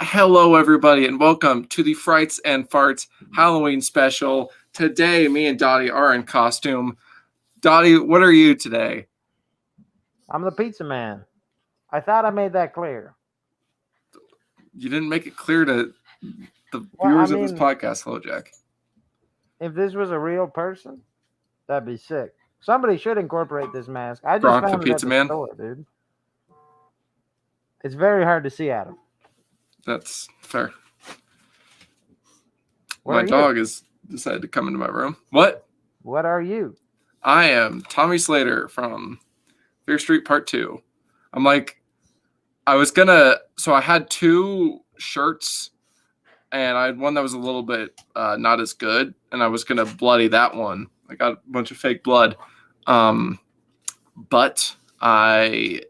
Hello, everybody, and welcome to the Frights and Farts Halloween special. Today, me and Dottie are in costume. Dottie, what are you today? I'm the pizza man. I thought I made that clear. You didn't make it clear to the viewers of this podcast. Hello, Jack. If this was a real person, that'd be sick. Somebody should incorporate this mask. I just Gronk the found it at Pizza the Man? store, dude. It's very hard to see, Adam. That's fair. Where My are dog you? has decided to come into my room. What? What are you? I am Tommy Slater from Fear Street Part 2. So I had two shirts, and I had one that was a little bit not as good, and I was going to bloody that one. I got a bunch of fake blood. But I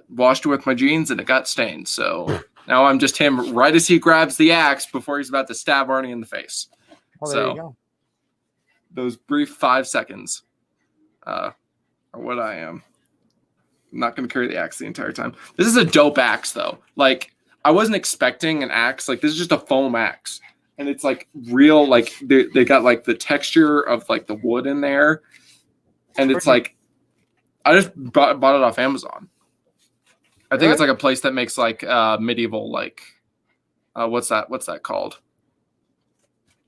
washed it with my jeans, and it got stained, so now I'm just him right as he grabs the axe before he's about to stab Arnie in the face. Oh, there you go. Those brief 5 seconds are what I am. I'm not going to carry the axe the entire time. This is a dope axe, though. Like, I wasn't expecting an axe. Like, this is just a foam axe. And it's, like, real, like, they got, like, the texture of, like, the wood in there. And it's, like, I just bought it off Amazon. I think it's, like, a place that makes, like, medieval, like, what's that called?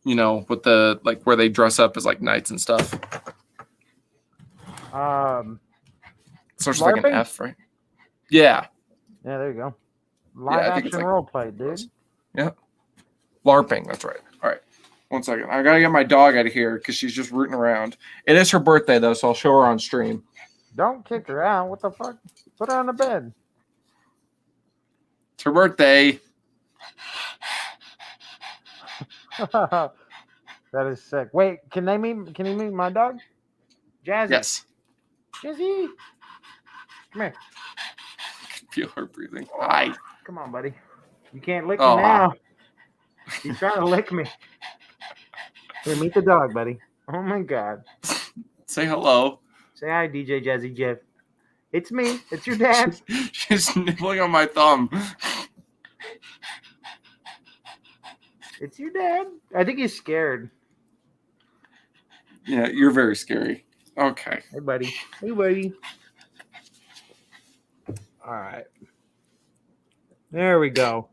You know, with the, like, where they dress up as, like, knights and stuff. Starts with like an F, right? Yeah. Yeah, there you go. Live action role play, dude. Yeah. LARPing, that's right. All right. 1 second. I gotta get my dog out of here because she's just rooting around. It is her birthday though, so I'll show her on stream. Don't kick her out. What the fuck? Put her on the bed. It's her birthday. That is sick. Wait, can you meet my dog? Jazzy. Yes. Jazzy. Come here. I can feel her breathing. Hi. Come on, buddy. You can't lick me now. He's trying to lick me. Here, meet the dog, buddy. Oh my God. Say hello. Say hi, DJ Jazzy Jeff. It's me. It's your dad. She's nibbling on my thumb. It's your dad. I think he's scared. Yeah, you're very scary. Okay. Hey, buddy. Hey, buddy. All right. There we go.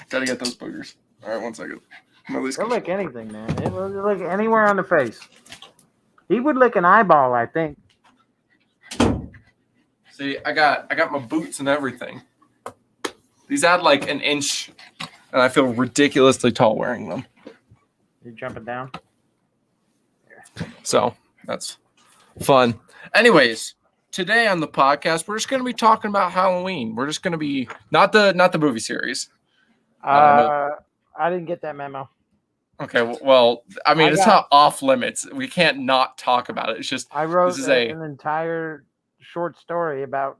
Gotta get those boogers. All right, 1 second. He'll lick anything, man. He'll lick anywhere on the face. He would lick an eyeball, I think. See, I got my boots and everything. These add like an inch, and I feel ridiculously tall wearing them. You jumping down? So that's fun. Anyways, today on the podcast, we're just going to be talking about Halloween. We're just going to be not the movie series. I didn't get that memo. Okay, well, I mean, it's not off limits. We can't not talk about it. It's just I wrote an entire short story about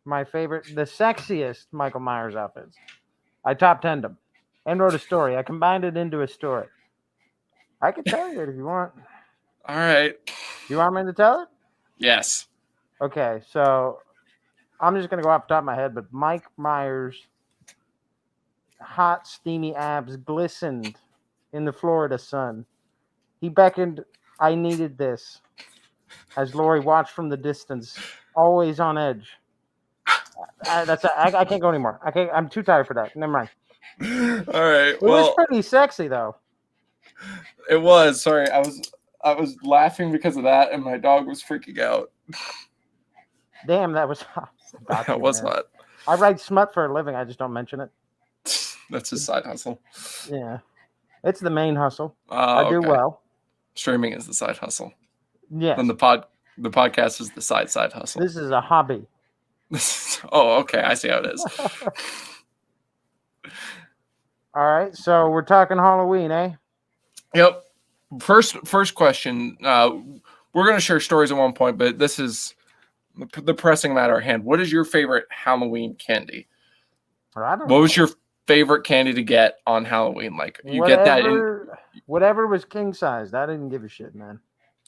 my favorite, the sexiest Michael Myers outfits. I top 10'd them and wrote a story. I combined it into a story. I can tell you it if you want. All right. You want me to tell it? Yes. Okay, so I'm just going to go off the top of my head, but Mike Myers' hot, steamy abs glistened in the Florida sun. He beckoned, I needed this, as Lori watched from the distance, always on edge. I can't go anymore. I'm too tired for that. Never mind. All right. It was pretty sexy, though. It was. Sorry, I was laughing because of that, and my dog was freaking out. Damn, that was hot. That was hot. I write smut for a living. I just don't mention it. That's his side hustle. Yeah. It's the main hustle. I do well. Streaming is the side hustle. Yes. And the podcast is the side hustle. This is a hobby. Oh, okay. I see how it is. All right. So we're talking Halloween, eh? Yep. First question. We're going to share stories at one point, but this is the pressing matter at hand. What is your favorite Halloween candy? What was your favorite candy to get on Halloween? Like get that in whatever was king sized. I didn't give a shit, man.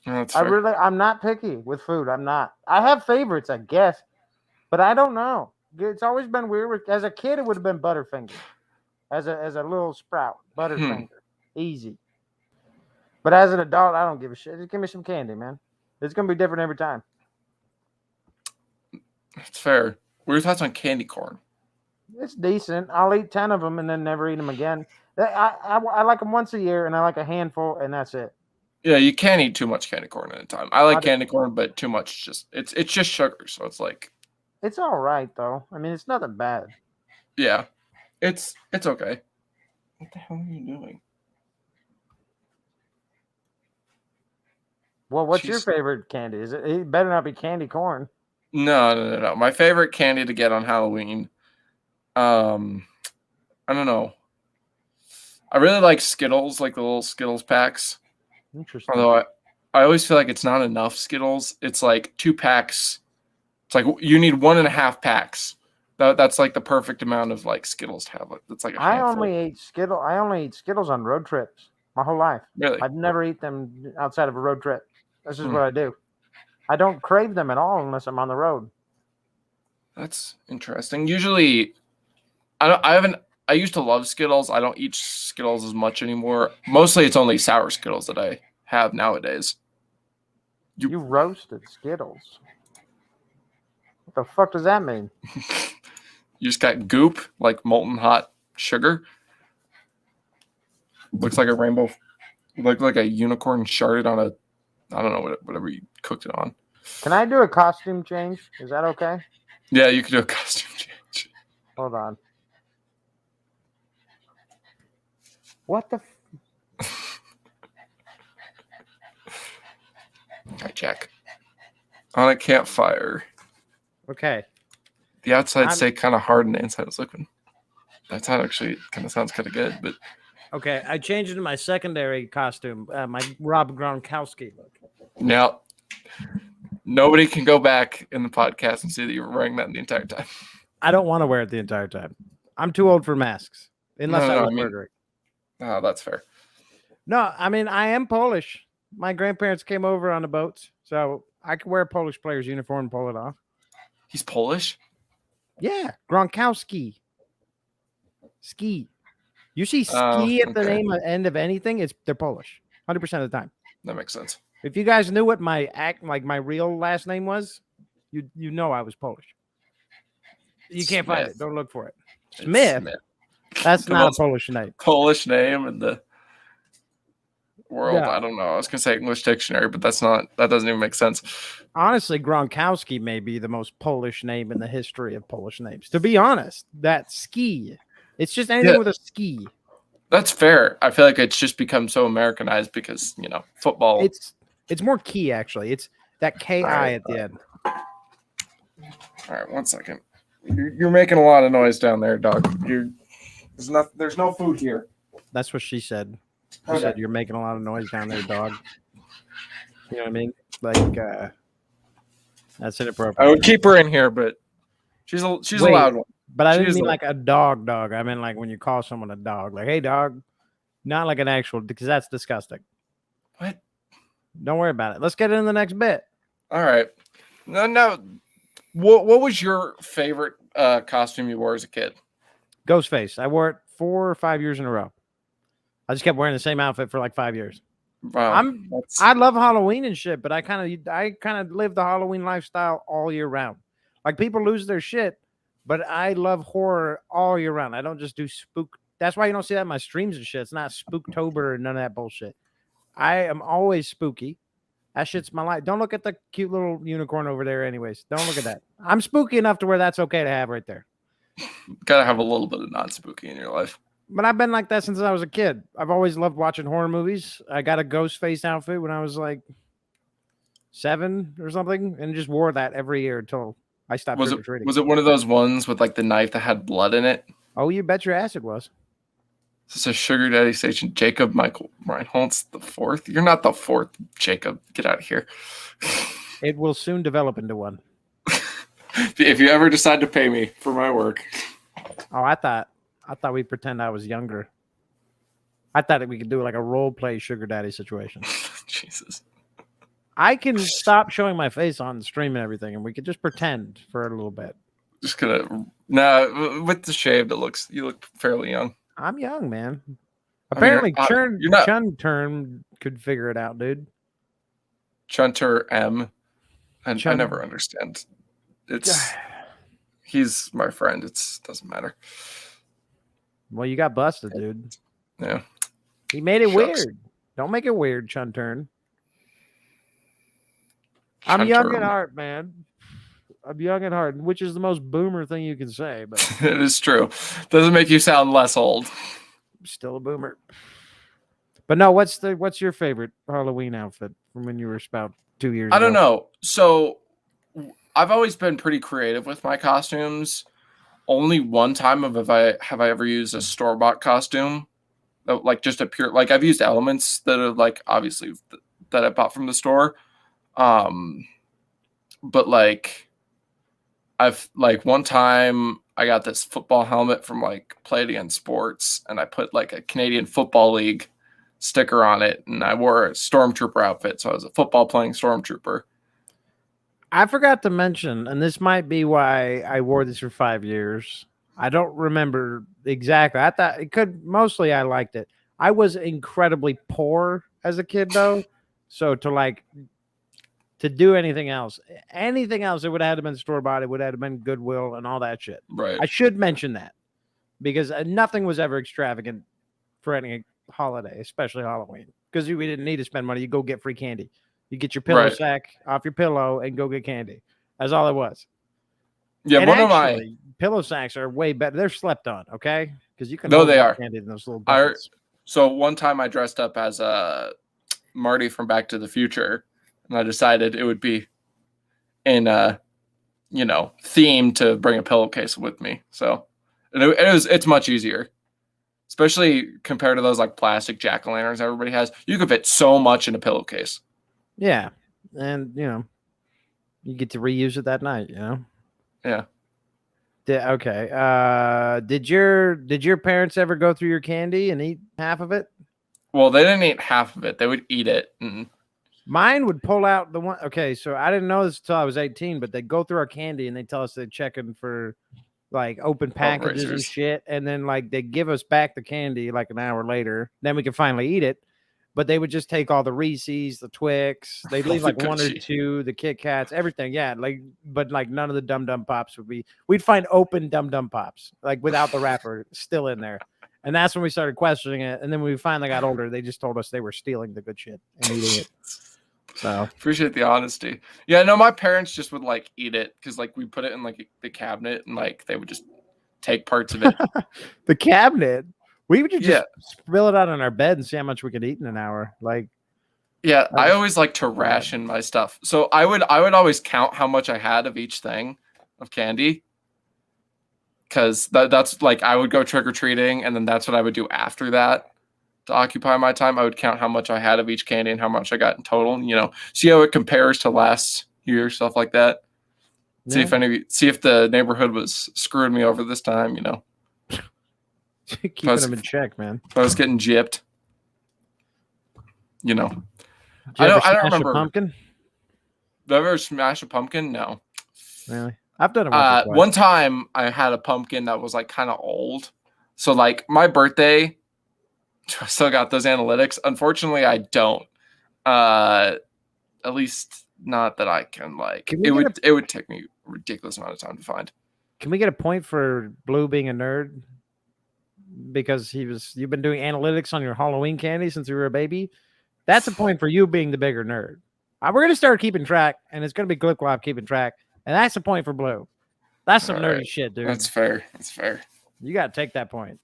I'm not picky with food. I'm not. I have favorites, I guess, but I don't know. It's always been weird. As a kid, it would have been Butterfinger. As a little sprout, Butterfinger, easy. But as an adult, I don't give a shit. Just give me some candy, man. It's gonna be different every time. That's fair. What are your thoughts on candy corn? It's decent. I'll eat 10 of them and then never eat them again. I like them once a year, and I like a handful, and that's it. Yeah, you can't eat too much candy corn at a time. I like candy corn, but too much it's just sugar, so it's like it's all right though. I mean, it's nothing bad. Yeah, it's okay. What the hell are you doing? Well, what's your favorite candy? It better not be candy corn. No. My favorite candy to get on Halloween. I don't know. I really like Skittles, like the little Skittles packs. Interesting. Although I always feel like it's not enough Skittles. It's like 2 packs. It's like you need 1.5 packs. That's like the perfect amount of like Skittles to have. That's like I only eat Skittles on road trips my whole life. Really? I'd never eat them outside of a road trip. This is what I do. I don't crave them at all unless I'm on the road. That's interesting. Usually, I used to love Skittles. I don't eat Skittles as much anymore. Mostly, it's only sour Skittles that I have nowadays. You roasted Skittles. What the fuck does that mean? You just got goop, like molten hot sugar. Looks like a rainbow, like a unicorn sharded on a, I don't know, whatever you cooked it on. Can I do a costume change? Is that okay? Yeah, you could do a costume change. Hold on. What the? I check. On a campfire. Okay. The outside stay kind of hard and the inside is liquid. That's actually kind of sounds kind of good, but. Okay, I changed into my secondary costume, my Rob Gronkowski look. Now, nobody can go back in the podcast and see that you were wearing that the entire time. I don't want to wear it the entire time. I'm too old for masks, unless I was murdering. Oh, that's fair. No, I mean, I am Polish. My grandparents came over on the boats, so I could wear a Polish player's uniform and pull it off. He's Polish? Yeah, Gronkowski. Ski. You see ski at the end of anything, they're Polish. 100% of the time. That makes sense. If you guys knew what my real last name was, you know I was Polish. You can't find it. Don't look for it. Smith. That's not a Polish name. Polish name in the world. Yeah. I don't know. I was gonna say English dictionary, but that doesn't even make sense. Honestly, Gronkowski may be the most Polish name in the history of Polish names. To be honest, that ski. It's just anything with a ski. That's fair. I feel like it's just become so Americanized because, football. It's more key, actually. It's that K-I at the end. All right, 1 second. You're making a lot of noise down there, dog. There's no food here. That's what she said. She said you're making a lot of noise down there, dog. You know what I mean? Like, that's inappropriate. I would keep her in here, but she's a loud one. But I didn't mean like a dog. I mean like when you call someone a dog. Like, hey, dog. Not like an actual, because that's disgusting. What? Don't worry about it. Let's get into the next bit. All right. No. What was your favorite costume you wore as a kid? Ghostface. I wore it 4 or 5 years in a row. I just kept wearing the same outfit for like 5 years. Wow. I love Halloween and shit, but I kind of live the Halloween lifestyle all year round. Like, people lose their shit, but I love horror all year round. I don't just do spook. That's why you don't see that in my streams and shit. It's not Spooktober and none of that bullshit. I am always spooky. That shit's my life. Don't look at the cute little unicorn over there anyways. Don't look at that. I'm spooky enough to where that's okay to have right there. Gotta have a little bit of non-spooky in your life. But I've been like that since I was a kid. I've always loved watching horror movies. I got a Ghostface outfit when I was like 7 or something and just wore that every year until I stopped trick-or-treating. Was it one of those ones with like the knife that had blood in it? Oh, you bet your ass it was. This is a sugar daddy station. Jacob Michael Reinhold's the 4th. You're not the 4th, Jacob. Get out of here. It will soon develop into one. If you ever decide to pay me for my work. Oh, I thought we'd pretend I was younger. I thought that we could do like a role play sugar daddy situation. Jesus. I can stop showing my face on stream and everything, and we could just pretend for a little bit. Just gonna with the shaved, you look fairly young. I'm young, man. I mean, Apparently, you're not Chun Term could figure it out, dude. Chunter M, and I Chun. never understand. He's my friend. Doesn't matter. Well, you got busted, dude. Yeah. He made it weird. Don't make it weird, Chun Turn. I'm young at heart, man. I'm young at heart, which is the most boomer thing you can say, but it is true. Doesn't make you sound less old. I'm still a boomer. But no, what's your favorite Halloween outfit from when you were about 2 years ago? I don't know. So I've always been pretty creative with my costumes. Only one time have I ever used a store-bought costume, like just a pure, like I've used elements that are like obviously that I bought from the store, but like I've like one time I got this football helmet from like Play It Again Sports, and I put like a Canadian Football League sticker on it, and I wore a stormtrooper outfit, so I was a football playing stormtrooper. I forgot to mention, and this might be why I wore this for 5 years. I don't remember exactly. I thought it could, mostly I liked it. I was incredibly poor as a kid, though. So to do anything else, it would have had to been store-bought. It would have been Goodwill and all that shit. Right. I should mention that because nothing was ever extravagant for any holiday, especially Halloween, because we didn't need to spend money. You go get free candy. You get your pillow sack off your pillow and go get candy. That's all it was. Yeah, and one actually, of my pillow sacks are way better. They're slept on, okay? Because you can they are candy in those little buckets. So one time I dressed up as Marty from Back to the Future, and I decided it would be in theme to bring a pillowcase with me. So it's much easier, especially compared to those like plastic jack-o'-lanterns everybody has. You can fit so much in a pillowcase. Yeah, and you get to reuse it that night. Yeah. Okay. Did your parents ever go through your candy and eat half of it? Well, they didn't eat half of it. They would eat it. Mine would pull out the one. Okay, so I didn't know this until I was 18, but they'd go through our candy and they'd tell us they're checking for like open packages and shit, and then like they give us back the candy like an hour later. Then we could finally eat it. But they would just take all the Reese's, the Twix. They'd leave like one or two, the Kit Kats, everything. Yeah, but none of the Dum Dum Pops would be. We'd find open Dum Dum Pops, like without the wrapper, still in there. And that's when we started questioning it. And then when we finally got older, they just told us they were stealing the good shit and eating it. So appreciate the honesty. Yeah, no, my parents just would like eat it because like we put it in like the cabinet, and like they would just take parts of it. The cabinet. We would just spill it out on our bed and see how much we could eat in an hour. I always like to ration my stuff. So I would always count how much I had of each thing of candy. Because that's like I would go trick-or-treating, and then that's what I would do after that to occupy my time. I would count how much I had of each candy and how much I got in total, and, see how it compares to last year, stuff like that. Yeah. See if the neighborhood was screwing me over this time, Keeping them in check, man. If I was getting gypped, I don't remember. A pumpkin? Did I ever smash a pumpkin? No. Really? I've done it one time. I had a pumpkin that was like kind of old. So like my birthday, I still got those analytics. Unfortunately, I don't. At least not that I can like. It would take me a ridiculous amount of time to find. Can we get a point for Blue being a nerd? Because you've been doing analytics on your Halloween candy since you were a baby. That's a point for you being the bigger nerd. We're going to start keeping track, and it's going to be Glip Glop keeping track. And that's a point for Blue. That's some nerdy shit, dude. That's fair. You got to take that point.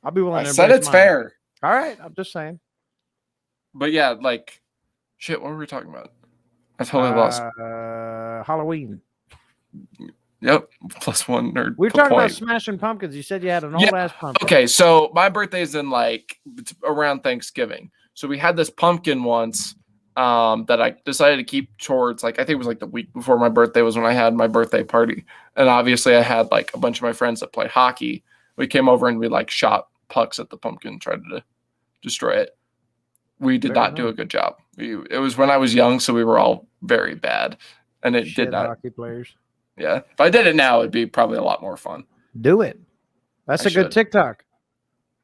I'll be willing to. I said it's fair. All right. I'm just saying. But yeah, like, shit, what were we talking about? I totally lost. Halloween. Yep. +1 nerd. We were talking about smashing pumpkins. You said you had an old ass pumpkin. Okay. So my birthday's in it's around Thanksgiving. So we had this pumpkin once that I decided to keep towards I think it was like the week before my birthday was when I had my birthday party. And obviously I had like a bunch of my friends that play hockey. We came over and we shot pucks at the pumpkin, tried to destroy it. We did not do a good job. It was when I was young, so we were all very bad. And it did not. Hockey players. Yeah. If I did it now, it'd be probably a lot more fun. Do it. That's a good TikTok.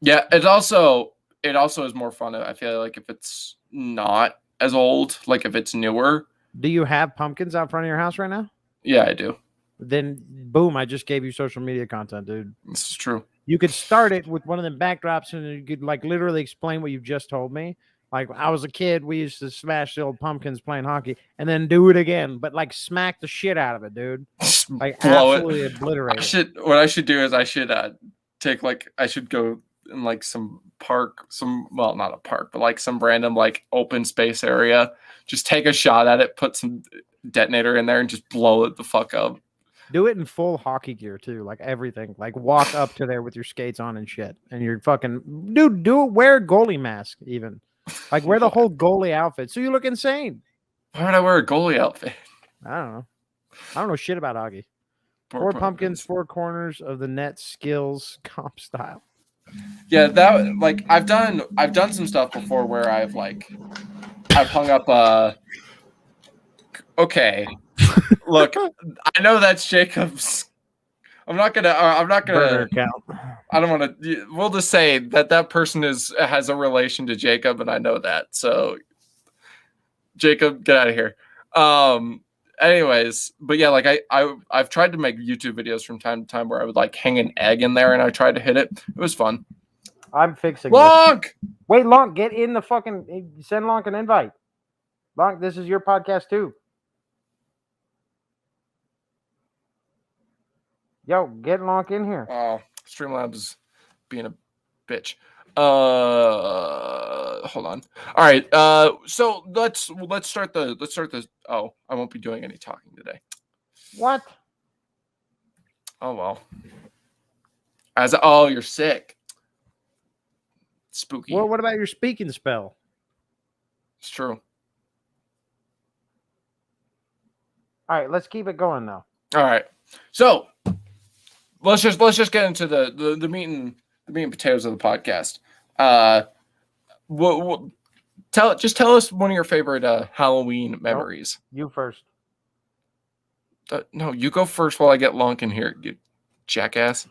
Yeah. It also is more fun. I feel like if it's not as old, like if it's newer. Do you have pumpkins out front of your house right now? Yeah, I do. Then boom, I just gave you social media content, dude. This is true. You could start it with one of them backdrops and you could like literally explain what you just told me. Like I was a kid, we used to smash the old pumpkins playing hockey and then do it again, but like smack the shit out of it, dude. Like blow absolutely obliterate it. What I should do is I should go in like some park, not a park, but like some random like open space area. Just take a shot at it, put some detonator in there and just blow it the fuck up. Do it in full hockey gear too, like everything. Like walk up to there with your skates on and shit. And you're fucking dude, do it, wear a goalie mask even. Like wear the whole goalie outfit. So you look insane. Why would I wear a goalie outfit? I don't know shit about hockey. Four pumpkins, four corners of the net skills comp style. Yeah, that like I've done some stuff before where I've hung up okay. Look, I know that's Jacob's. I'm not gonna. Count. I don't want to. We'll just say that person has a relation to Jacob, and I know that. So, Jacob, get out of here. Anyways, but yeah, like I've tried to make YouTube videos from time to time where I would like hang an egg in there and I tried to hit it. It was fun. I'm fixing Lonk. This. Wait, Lonk, get in the fucking. Send Lonk an invite. Lonk, this is your podcast too. Yo, get Lonk in here. Oh, Streamlabs is being a bitch. Hold on. All right. So let's start the. Oh, I won't be doing any talking today. What? Oh well. You're sick. Spooky. Well, what about your speaking spell? It's true. All right, let's keep it going now. All right. So let's just get into the meat and potatoes of the podcast. Tell us one of your favorite Halloween memories. Nope. You first. No, you go first while I get Lonk in here, you jackass.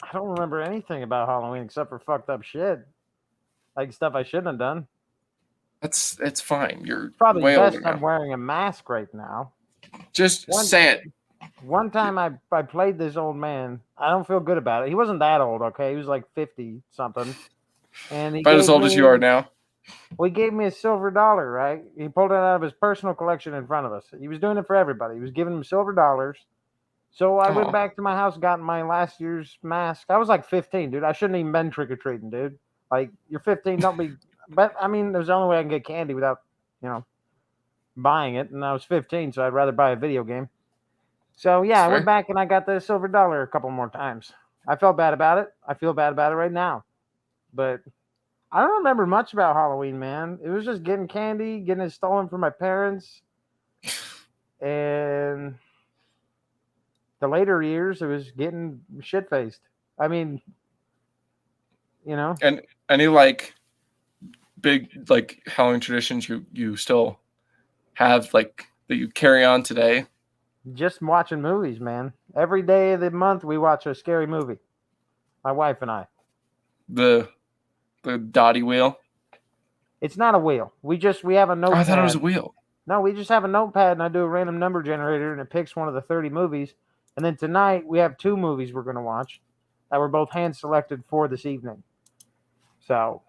I don't remember anything about Halloween except for fucked up shit, like stuff I shouldn't have done. It's fine. You're probably way best older I'm now. Wearing a mask right now. Just say it. One time I played this old man. I don't feel good about it. He wasn't that old, okay? He was like 50 something. And he about as old as you are now. Well, he gave me a silver dollar, right? He pulled it out of his personal collection in front of us. He was doing it for everybody. He was giving them silver dollars. So I went back to my house, got my last year's mask. I was like 15, dude. I shouldn't even been trick-or-treating, dude. Like, you're 15, don't be... But, I mean, there's the only way I can get candy without, buying it. And I was 15, so I'd rather buy a video game. So, yeah, I went back and I got the silver dollar a couple more times. I felt bad about it. I feel bad about it right now. But I don't remember much about Halloween, man. It was just getting candy, getting it stolen from my parents. And the later years, it was getting shit-faced. I mean, And any, like, big, like, Halloween traditions you still have, like, that you carry on today? Just watching movies, man. Every day of the month, we watch a scary movie. My wife and I. The Dottie wheel? It's not a wheel. We have a notepad. Oh, I thought it was a wheel. No, we just have a notepad, and I do a random number generator, and it picks one of the 30 movies. And then tonight, we have 2 movies we're going to watch that were both hand-selected for this evening. So,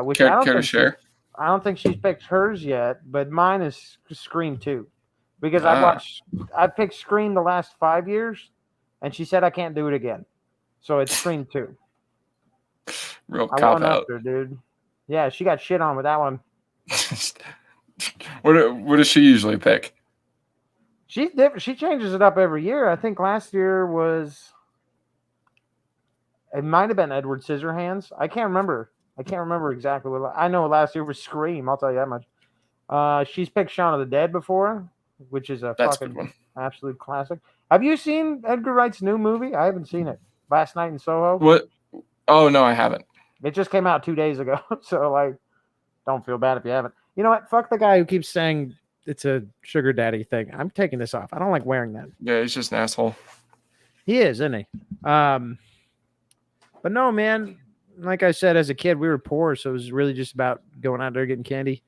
which care to share? I don't think she's picked hers yet, but mine is Scream 2. Because I picked Scream the last 5 years, and she said I can't do it again. So it's Scream 2. Real cop out, her, dude. Yeah, she got shit on with that one. What does she usually pick? She's different. She changes it up every year. I think last year it might have been Edward Scissorhands. I can't remember exactly what. I know last year was Scream. I'll tell you that much. She's picked Shaun of the Dead before, which is That's a good one. Absolute classic. Have you seen Edgar Wright's new movie? I haven't seen it. Last Night in Soho. What? Oh no, I haven't. It just came out 2 days ago, so like, don't feel bad if you haven't. You know what? Fuck the guy who keeps saying it's a sugar daddy thing. I'm taking this off. I don't like wearing that. Yeah, he's just an asshole. He is, isn't he? But no, man. Like I said, as a kid, we were poor, so it was really just about going out there getting candy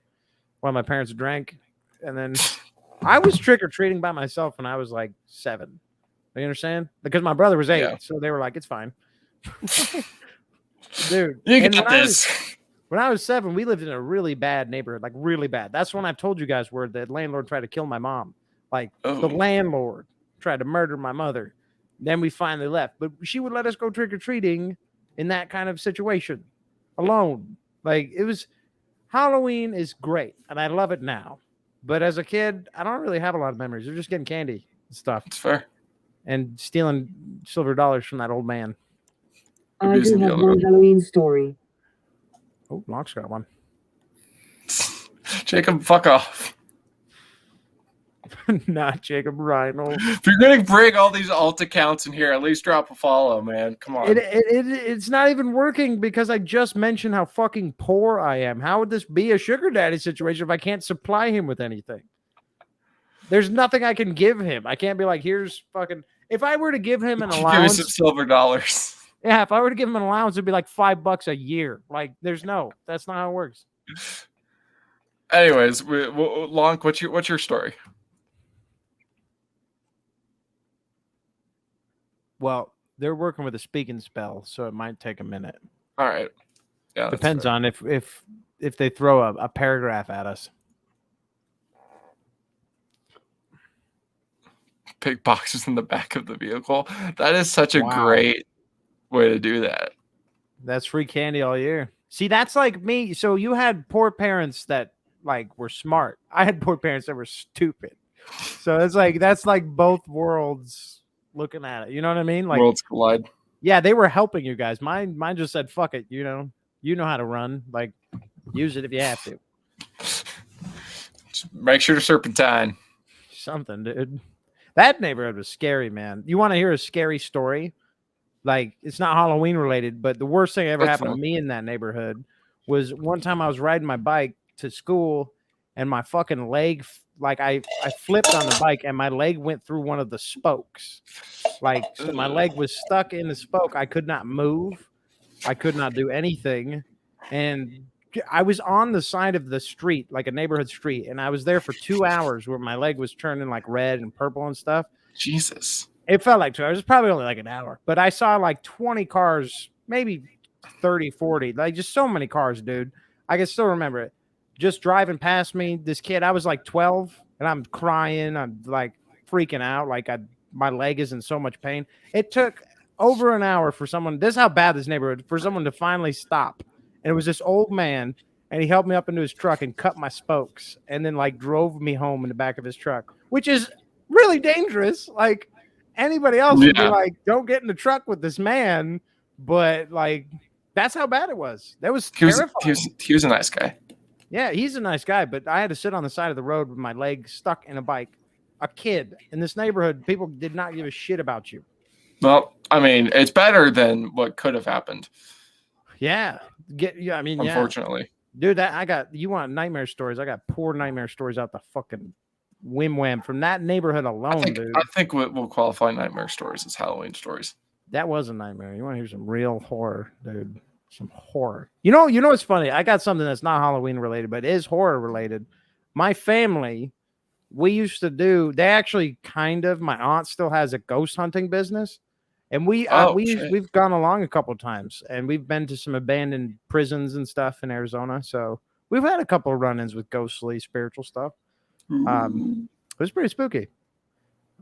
while my parents drank. And then I was trick-or-treating by myself when I was like 7. You understand? Because my brother was 8, so they were like, it's fine. Dude. You got this. When I was 7, we lived in a really bad neighborhood, like really bad. That's when I've told you guys where the landlord tried to kill my mom. Like the landlord tried to murder my mother. Then we finally left. But she would let us go trick-or-treating in that kind of situation alone. Like it was, Halloween is great. And I love it now. But as a kid, I don't really have a lot of memories. We're just getting candy and stuff. It's fair. And stealing silver dollars from that old man. I do have one Halloween story. Oh, Lonk's got one. Jacob, fuck off. Not Jacob Reinhold. If you're going to bring all these alt accounts in here, at least drop a follow, man. Come on. It's not even working because I just mentioned how fucking poor I am. How would this be a sugar daddy situation if I can't supply him with anything? There's nothing I can give him. I can't be like, here's fucking... If I were to give him an allowance... Give me some silver dollars. Yeah, if I were to give him an allowance, it'd be like $5 a year. Like, that's not how it works. Anyways, Lonk, what's your story? Well, they're working with a speaking spell, so it might take a minute. All right. Yeah. Depends on if they throw a paragraph at us. Big boxes in the back of the vehicle. That is such a great way to do that. That's free candy all year. See, that's like me. So you had poor parents that like were smart. I had poor parents that were stupid. So it's like that's like both worlds looking at it. You know what I mean? Like worlds collide. Yeah, they were helping you guys. Mine just said, fuck it, you know how to run. Like use it if you have to. Just make sure to serpentine. Something, dude. That neighborhood was scary, man. You want to hear a scary story? Like, it's not Halloween related, but the worst thing that ever happened to me in that neighborhood was one time I was riding my bike to school and my fucking leg, like I flipped on the bike and my leg went through one of the spokes. Like, so my leg was stuck in the spoke. I could not move. I could not do anything. And I was on the side of the street, like a neighborhood street, and I was there for 2 hours where my leg was turning like red and purple and stuff. Jesus. It felt like 2 hours. It was probably only like an hour. But I saw like 20 cars, maybe 30, 40. Like just so many cars, dude. I can still remember it. Just driving past me, this kid, I was like 12, and I'm crying. I'm like freaking out. Like my leg is in so much pain. It took over an hour for someone, this is how bad this neighborhood, for someone to finally stop. And it was this old man, and he helped me up into his truck and cut my spokes and then like drove me home in the back of his truck, which is really dangerous. Like anybody else would be like, don't get in the truck with this man. But like, that's how bad it was. That was terrifying. He was a nice guy. Yeah, he's a nice guy, but I had to sit on the side of the road with my leg stuck in a bike. A kid in this neighborhood, people did not give a shit about you. Well, I mean, it's better than what could have happened. Yeah. Unfortunately. Dude, you want nightmare stories? I got poor nightmare stories out the fucking wham from that neighborhood alone, dude. I think we'll qualify nightmare stories as Halloween stories. That was a nightmare. You want to hear some real horror, dude? Some horror. You know what's funny? I got something that's not Halloween related, but is horror related. My family, we used to do. They actually my aunt still has a ghost hunting business. And we've gone along a couple of times, and we've been to some abandoned prisons and stuff in Arizona. So we've had a couple of run-ins with ghostly spiritual stuff. It was pretty spooky.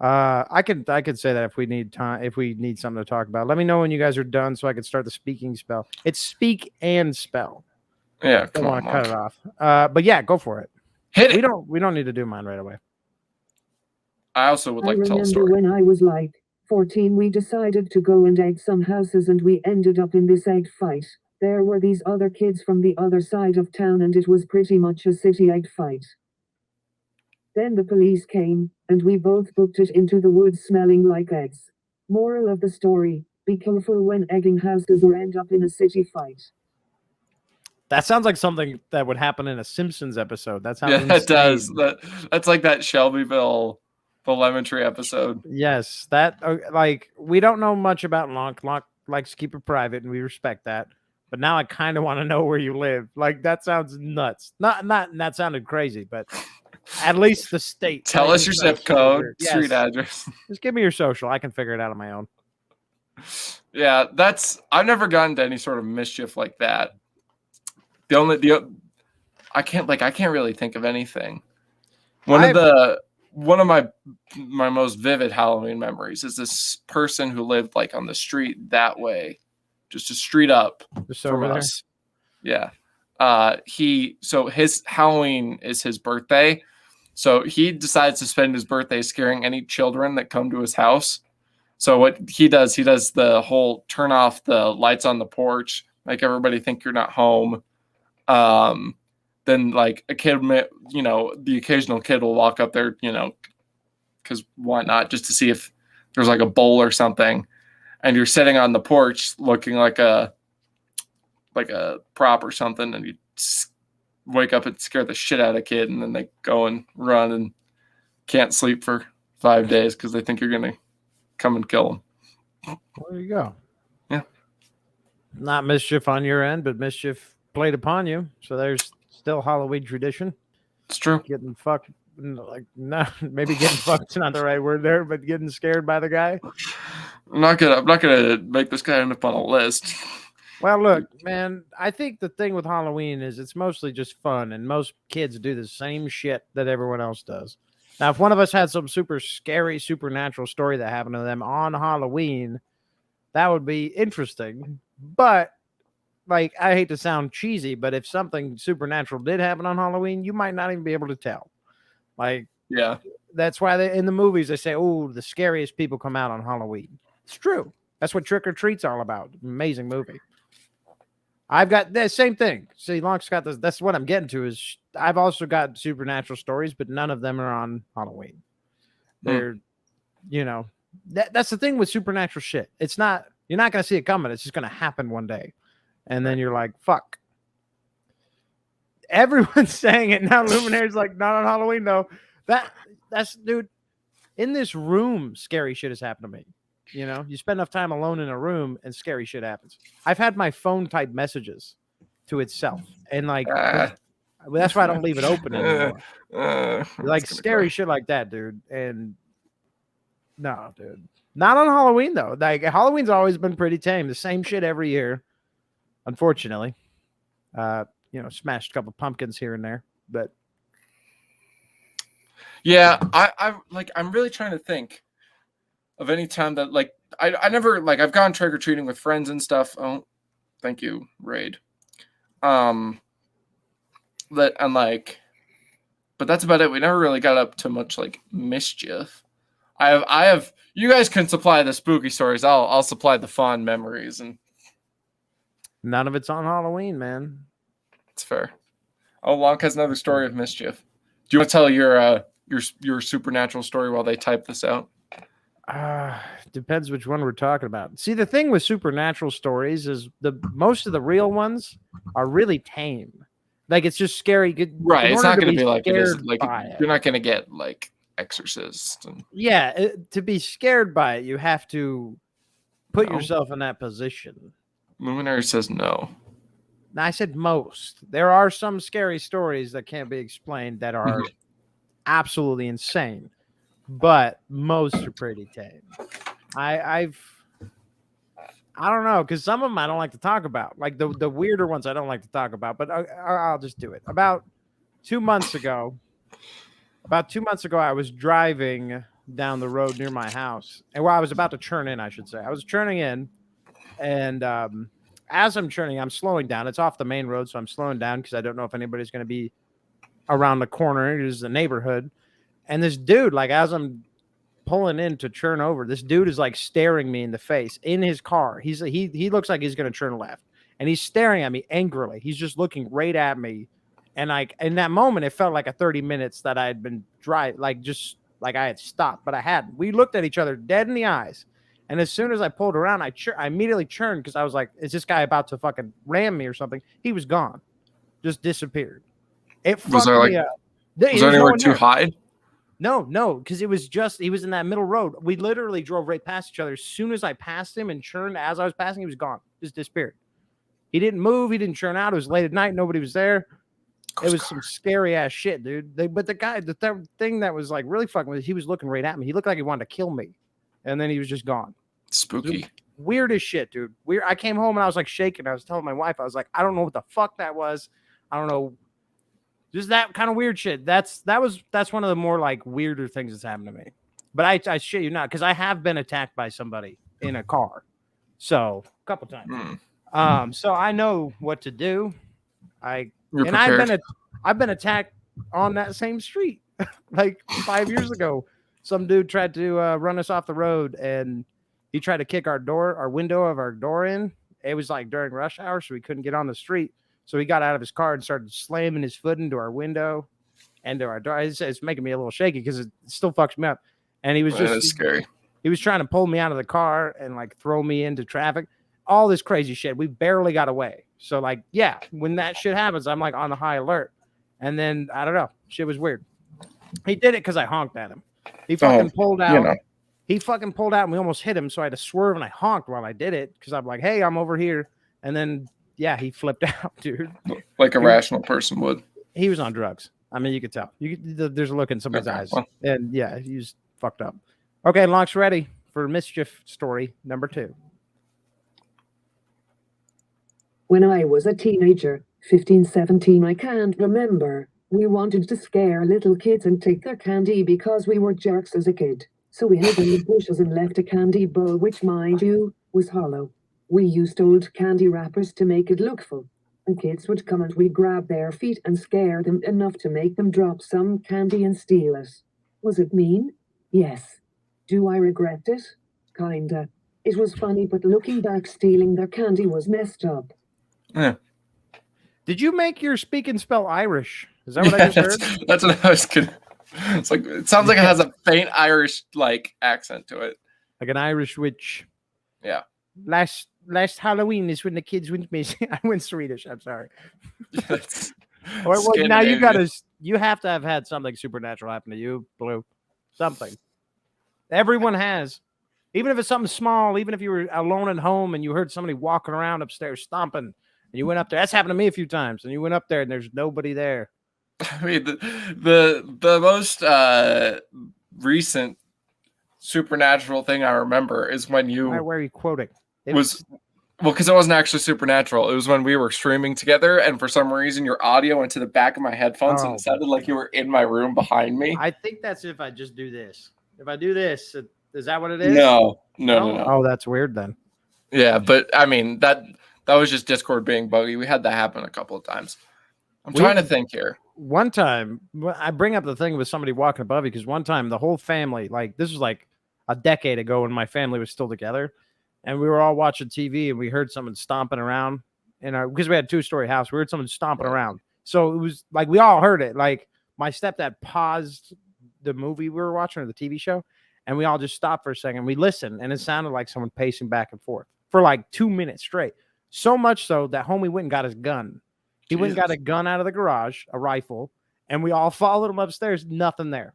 I could say that if we need time, if we need something to talk about, let me know when you guys are done so I can start the speaking spell. It's speak and spell. Yeah, I don't want to cut it off. But yeah, go for it. We don't need to do mine right away. I also would like to tell a story. When I was like 14, we decided to go and egg some houses, and we ended up in this egg fight. There were these other kids from the other side of town, and it was pretty much a city egg fight. Then the police came, and we both booked it into the woods smelling like eggs. Moral of the story, be careful when egging houses or end up in a city fight. That sounds like something that would happen in a Simpsons episode. That sounds Yeah, insane. it does. That's like that Shelbyville, the Lemon Tree episode. Yes, that like we don't know much about Lonk. Lonk likes to keep it private, and we respect that. But now I kind of want to know where you live. Like that sounds nuts. Not that sounded crazy, but at least the state. Tell us your zip code, street Yes. address. Just give me your social. I can figure it out on my own. Yeah, I've never gotten to any sort of mischief like that. I can't really think of anything. One of my most vivid Halloween memories is this person who lived like on the street that way, just a street up Just from over there. us. Yeah. So his Halloween is his birthday. So he decides to spend his birthday scaring any children that come to his house. So what he does the whole turn off the lights on the porch, make everybody think you're not home. Then like a kid, the occasional kid will walk up there, because why not, just to see if there's like a bowl or something. And you're sitting on the porch looking like a prop or something, and you wake up and scare the shit out of a kid, and then they go and run and can't sleep for 5 days because they think you're gonna come and kill them. Well, there you go. Yeah. Not mischief on your end, but mischief played upon you. So there's still Halloween tradition. It's true. Getting fucked, like no, maybe getting fucked not the right word there, but getting scared by the guy. I'm not gonna make this guy end up on a list. Well, look, man, I think the thing with Halloween is it's mostly just fun, and most kids do the same shit that everyone else does. Now, if one of us had some super scary supernatural story that happened to them on Halloween, that would be interesting. But, like, I hate to sound cheesy, but if something supernatural did happen on Halloween, you might not even be able to tell. Like, Yeah. that's why in the movies they say, oh, the scariest people come out on Halloween. It's true. That's what Trick or Treat's all about. Amazing movie. I've got the same thing. See, Lonk's got this. That's what I'm getting to is I've also got supernatural stories, but none of them are on Halloween. They're, that's the thing with supernatural shit. It's not, you're not going to see it coming. It's just going to happen one day. And then you're like, fuck. Everyone's saying it now. Luminary's like, not on Halloween, though. That's, dude, in this room, scary shit has happened to me. You spend enough time alone in a room and scary shit happens. I've had my phone type messages to itself. And like, that's why I don't leave it open anymore. Like scary shit like that, dude. And no, dude, not on Halloween though. Like Halloween's always been pretty tame. The same shit every year. Unfortunately, smashed a couple pumpkins here and there, but yeah, I'm really trying to think of any time that like I never like I've gone trick or treating with friends and stuff. Oh, thank you, Raid. But that's about it. We never really got up to much like mischief. I have. You guys can supply the spooky stories. I'll supply the fond memories, and none of it's on Halloween, man. It's fair. Oh, Lonk has another story of mischief. Do you want to tell your supernatural story while they type this out? Depends which one we're talking about. See, the thing with supernatural stories is most of the real ones are really tame. Like it's just scary. Right. It's not going to be like it is. Like you're not going to get like Exorcist. Yeah. To be scared by it, you have to put yourself in that position. Luminary says no. Now, I said most. There are some scary stories that can't be explained that are absolutely insane. But most are pretty tame. I don't know, because some of them I don't like to talk about. Like the weirder ones I don't like to talk about, but I'll just do it. About 2 months ago, I was driving down the road near my house. And I was about to churn in, I should say. I was churning in, and as I'm churning, I'm slowing down. It's off the main road, so I'm slowing down because I don't know if anybody's going to be around the corner. It is the neighborhood. And this dude, like, as I'm pulling in to churn over, this dude is like staring me in the face in his car. He looks like he's going to turn left, and he's staring at me angrily. He's just looking right at me. And like in that moment, it felt like a 30 minutes that I had been driving, like just like I had stopped, but I hadn't. We looked at each other dead in the eyes. And as soon as I pulled around, I immediately churned because I was like, is this guy about to fucking ram me or something? He was gone. just disappeared. It Was fucked there me up. Was there anywhere to hide? No, because it was just, he was in that middle road. We literally drove right past each other. As soon as I passed him and churned, as I was passing, he was gone. Just disappeared. He didn't move. He didn't churn out. It was late at night. Nobody was there. It was some scary ass shit, dude. But the guy, the thing that was like really fucking with, he was looking right at me. He looked like he wanted to kill me. And then he was just gone. Spooky. Weird as shit, dude. Weird. I came home and I was like shaking. I was telling my wife, I was like, I don't know what the fuck that was. I don't know. Just that kind of weird shit. That's one of the more like weirder things that's happened to me. But I shit you not, because I have been attacked by somebody in a car. So a couple times. So I know what to do. I've been attacked on that same street like 5 years ago. Some dude tried to run us off the road, and he tried to kick our window of our door in. It was like during rush hour, so we couldn't get on the street. So he got out of his car and started slamming his foot into our window and to our door. It's making me a little shaky because it still fucks me up. And he was just scary. He was trying to pull me out of the car and like throw me into traffic. All this crazy shit. We barely got away. So like, yeah, when that shit happens, I'm like on the high alert. And then I don't know, shit was weird. He did it because I honked at him. He fucking pulled out. You know. He fucking pulled out and we almost hit him. So I had to swerve and I honked while I did it because I'm like, hey, I'm over here. And then yeah, he flipped out, dude. Like a rational person would. He was on drugs. I mean, you could tell. There's a look in somebody's eyes. Well. And yeah, he was fucked up. Okay, Lonk's ready for mischief story number 2. When I was a teenager, 15, 17, I can't remember, we wanted to scare little kids and take their candy because we were jerks as a kid. So we hid in the bushes and left a candy bowl, which, mind you, was hollow. We used old candy wrappers to make it look full, and kids would come and we'd grab their feet and scare them enough to make them drop some candy and steal it. Was it mean? Yes. Do I regret it? Kinda. It was funny, but looking back, stealing their candy was messed up. Yeah. Did you make your speak and spell Irish? Is that what I just heard? That's what I was gonna. It's like it sounds like it has a faint Irish like accent to it. Like an Irish witch. Yeah. Last Halloween is when the kids went missing. I went Swedish. I'm sorry. Well, now you have to have had something supernatural happen to you, Blue. Something. Everyone has. Even if it's something small, even if you were alone at home and you heard somebody walking around upstairs stomping, and you went up there. That's happened to me a few times. And you went up there and there's nobody there. I mean, the most recent supernatural thing I remember is when you. Where are you quoting? Because it wasn't actually supernatural. It was when we were streaming together, and for some reason, your audio went to the back of my headphones, and it sounded like you were in my room behind me. I think that's if I just do this. If I do this, is that what it is? No. Oh, that's weird then. Yeah, but I mean that was just Discord being buggy. We had that happen a couple of times. I'm trying to think here. One time, I bring up the thing with somebody walking above you because one time the whole family, like this was like a decade ago when my family was still together. And we were all watching TV and we heard someone stomping around because we had a 2-story house. We heard someone stomping around. So it was like, we all heard it. Like my stepdad paused the movie we were watching or the TV show. And we all just stopped for a second. We listened and it sounded like someone pacing back and forth for like 2 minutes straight. So much so that homie went and got his gun. He went and got a gun out of the garage, a rifle. And we all followed him upstairs. Nothing there.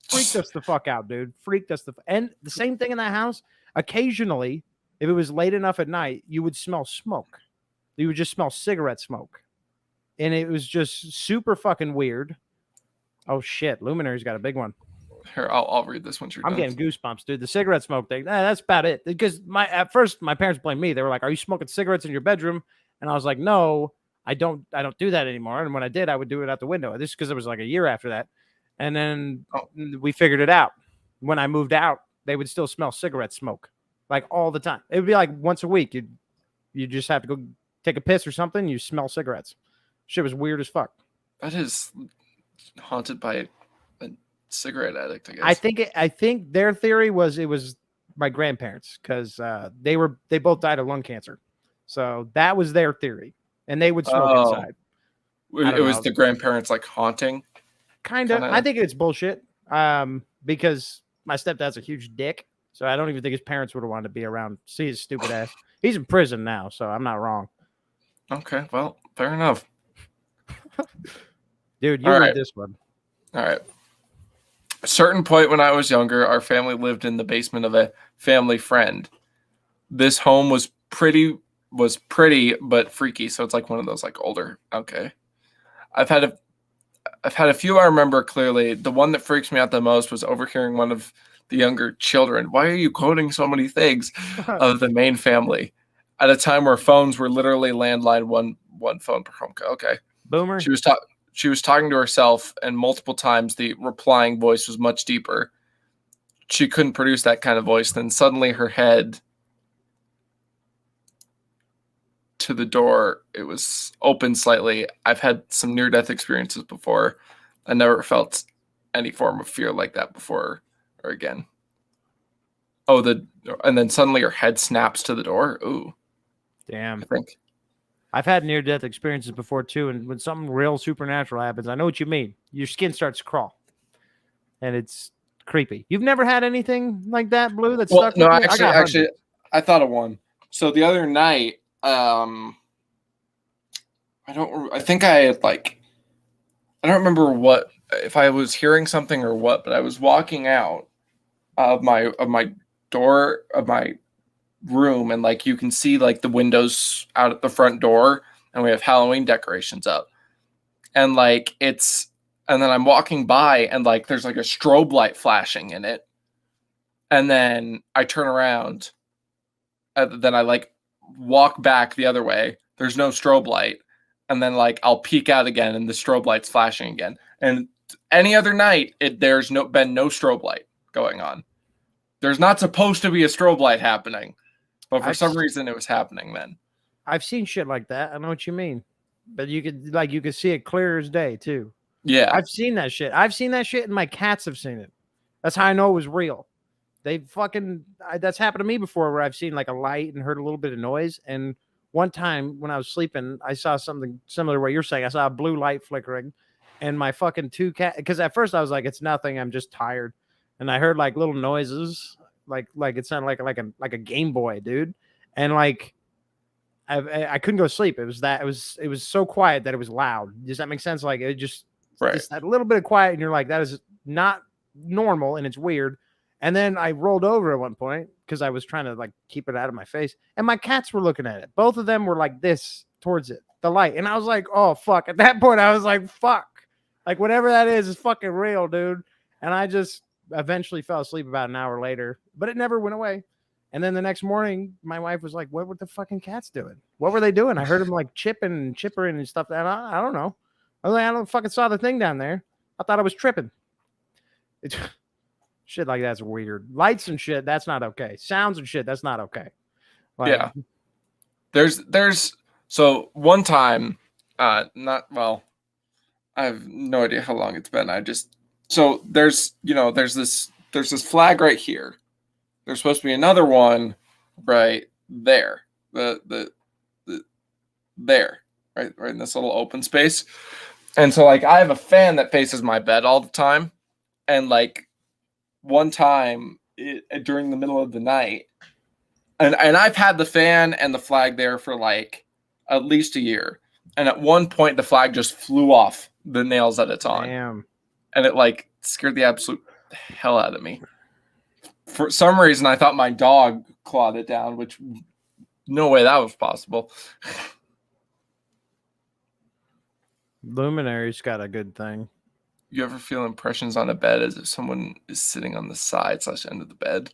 Freaked us the fuck out, dude. And the same thing in that house. Occasionally, if it was late enough at night, you would smell smoke. You would just smell cigarette smoke. And it was just super fucking weird. Oh, shit. Luminary's got a big one. Here, I'll read this once you're done. I'm getting goosebumps, dude. The cigarette smoke thing, that's about it. Because at first, my parents blamed me. They were like, are you smoking cigarettes in your bedroom? And I was like, no, I don't do that anymore. And when I did, I would do it out the window. This is because it was like a year after that. And then we figured it out. When I moved out, they would still smell cigarette smoke. Like all the time. It would be like once a week. You just have to go take a piss or something. You smell cigarettes. Shit was weird as fuck. That is haunted by a cigarette addict, I guess. I think their theory was it was my grandparents because they both died of lung cancer. So that was their theory. And they would smoke inside. It was the grandparents like haunting. Kind of. I think it's bullshit. Because my stepdad's a huge dick. So I don't even think his parents would have wanted to be around. See his stupid ass. He's in prison now, so I'm not wrong. Okay, well, fair enough. Dude, you All read right. this one. All right. A certain point when I was younger, our family lived in the basement of a family friend. This home was pretty but freaky, so it's like one of those like older. Okay. I've had a few I remember clearly. The one that freaks me out the most was overhearing one of the younger children. Why are you quoting so many things of the main family at a time where phones were literally landline one phone per home? Okay. Boomer. She was talking to herself, and multiple times the replying voice was much deeper. She couldn't produce that kind of voice. Then suddenly her head to the door, it was open slightly. I've had some near-death experiences before. I never felt any form of fear like that before or again. And then suddenly her head snaps to the door. Ooh. Damn. I think. I've had near-death experiences before too, and when something real supernatural happens, I know what you mean. Your skin starts to crawl, and it's creepy. You've never had anything like that, Blue? That's stuck with you? Actually, I thought of one. So the other night, I think I had like, I don't remember what, if I was hearing something or what, but I was walking out of my door of my room, and like you can see like the windows out at the front door, and we have Halloween decorations up, and like and then I'm walking by, and like there's like a strobe light flashing in it, and then I turn around, and then I like walk back the other way. There's no strobe light, and then like I'll peek out again, and the strobe light's flashing again. And any other night, there's been no strobe light going on. There's not supposed to be a strobe light happening. But for some reason, it was happening then. I've seen shit like that. I know what you mean. But you could see it clear as day, too. Yeah. I've seen that shit. And my cats have seen it. That's how I know it was real. That's happened to me before, where I've seen like a light and heard a little bit of noise. And one time when I was sleeping, I saw something similar to what you're saying. I saw a blue light flickering, and my fucking two cats, because at first I was like, it's nothing. I'm just tired. And I heard like little noises. Like it sounded like a Game Boy, dude, and like I couldn't go to sleep. It was so quiet that it was loud. Does that make sense? Like it just that little bit of quiet, and you're like, that is not normal, and it's weird. And then I rolled over at one point because I was trying to like keep it out of my face, and my cats were looking at it. Both of them were like this towards it, the light, and I was like, oh fuck. At that point, I was like, fuck, like whatever that is fucking real, dude. And I just eventually fell asleep about an hour later, but it never went away. And then the next morning, my wife was like, what were the fucking cats doing? What were they doing? I heard them like chipping and chippering and stuff. And I don't know. I was like, I don't fucking saw the thing down there. I thought I was tripping. Shit like that's weird. Lights and shit, that's not okay. Sounds and shit, that's not okay. Like, yeah. There's so one time, I have no idea how long it's been. So there's this flag right here. There's supposed to be another one right there. There, right in this little open space. And so like I have a fan that faces my bed all the time. And like one time during the middle of the night, and I've had the fan and the flag there for like at least a year. And at one point the flag just flew off the nails that it's on. Damn. And it like scared the absolute hell out of me. For some reason, I thought my dog clawed it down, which no way that was possible. Luminary's got a good thing. You ever feel impressions on a bed as if someone is sitting on the side / end of the bed?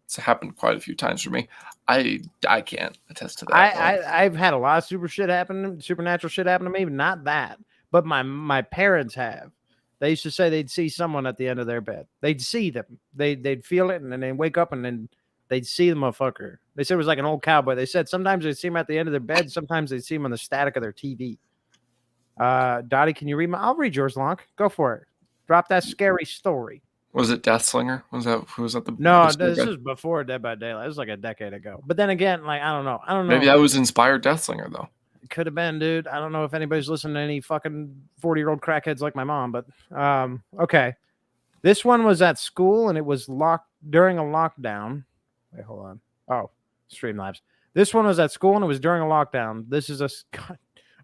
It's happened quite a few times for me. I can't attest to that. I've had a lot of supernatural shit happen to me, but not that. But my parents have. They used to say they'd see someone at the end of their bed. They'd see them. They'd feel it, and then they'd wake up, and then they'd see the motherfucker. They said it was like an old cowboy. They said sometimes they'd see him at the end of their bed. Sometimes they'd see him on the static of their TV. Dottie, can you read I'll read yours, Lonk. Go for it. Drop that scary story. Was it Deathslinger? Who was that? No, this was before Dead by Daylight. It was like a decade ago. But then again, like I don't know. Maybe that was inspired Deathslinger though. Could have been, dude. I don't know if anybody's listening to any fucking 40-year-old crackheads like my mom, but okay. This one was at school, and it was locked during a lockdown. Wait, hold on. Oh, Streamlabs. This one was at school, and it was during a lockdown. This is all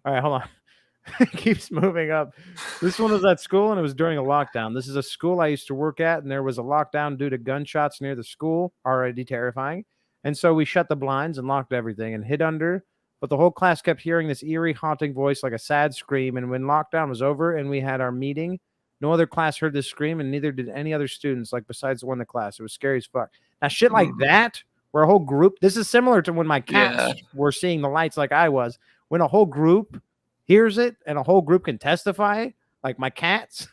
right, hold on. It keeps moving up. This one was at school, and it was during a lockdown. This is a school I used to work at, and there was a lockdown due to gunshots near the school, already terrifying. And so we shut the blinds and locked everything and hid under. But the whole class kept hearing this eerie, haunting voice like a sad scream. And when lockdown was over and we had our meeting, no other class heard this scream, and neither did any other students, like besides the one in the class. It was scary as fuck. Now, shit like that, where a whole group, this is similar to when my cats were seeing the lights like I was. When a whole group hears it and a whole group can testify, like my cats,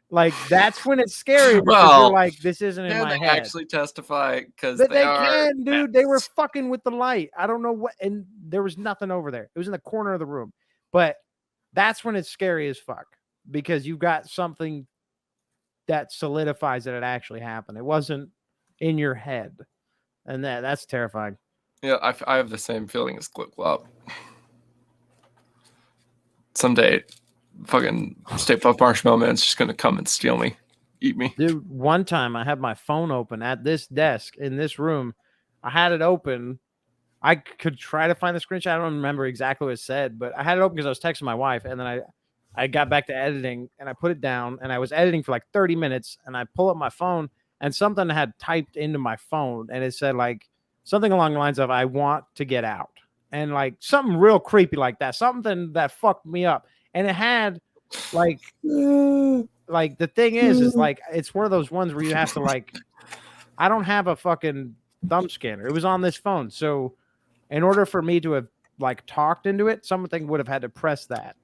like that's when it's scary because you're like, this isn't in my head. Actually testify because they can, dude. Pets. They were fucking with the light. I don't know what, and there was nothing over there. It was in the corner of the room, but that's when it's scary as fuck because you've got something that solidifies that it actually happened. It wasn't in your head, and that's terrifying. Yeah, I have the same feeling as Glip Glop. Someday, fucking Stay Puft Marshmallow Man's just gonna come and steal me, eat me. Dude, one time I had my phone open at this desk in this room. I had it open. I could try to find the screenshot. I don't remember exactly what it said, but I had it open because I was texting my wife, and then I got back to editing, and I put it down, and I was editing for like 30 minutes, and I pull up my phone, and something had typed into my phone, and it said like something along the lines of, I want to get out. And like something real creepy like that, something that fucked me up. And it had like the thing is like, it's one of those ones where you have to like, I don't have a fucking thumb scanner. It was on this phone. So in order for me to have like talked into it, something would have had to press that.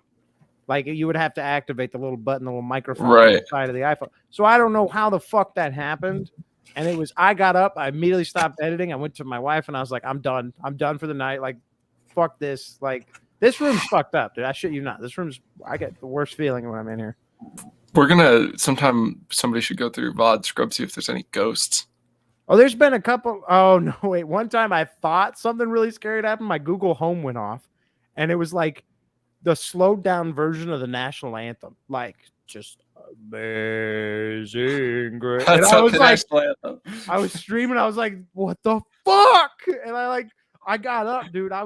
Like you would have to activate the little button, the little microphone on the side of the iPhone. So I don't know how the fuck that happened. And it was, I got up, I immediately stopped editing. I went to my wife and I was like, I'm done for the night. Like, fuck this. Like, this room's fucked up, dude. I shit you not. This room's, I get the worst feeling when I'm in here. We're gonna, sometime somebody should go through VOD Scrub, see if there's any ghosts. Oh, there's been a couple. Oh, no, wait. One time I thought something really scary happened. My Google Home went off, and it was like the slowed down version of the national anthem. Like, just amazing. Great. And I was like, I was streaming. I was like, what the fuck? And I got up, dude. I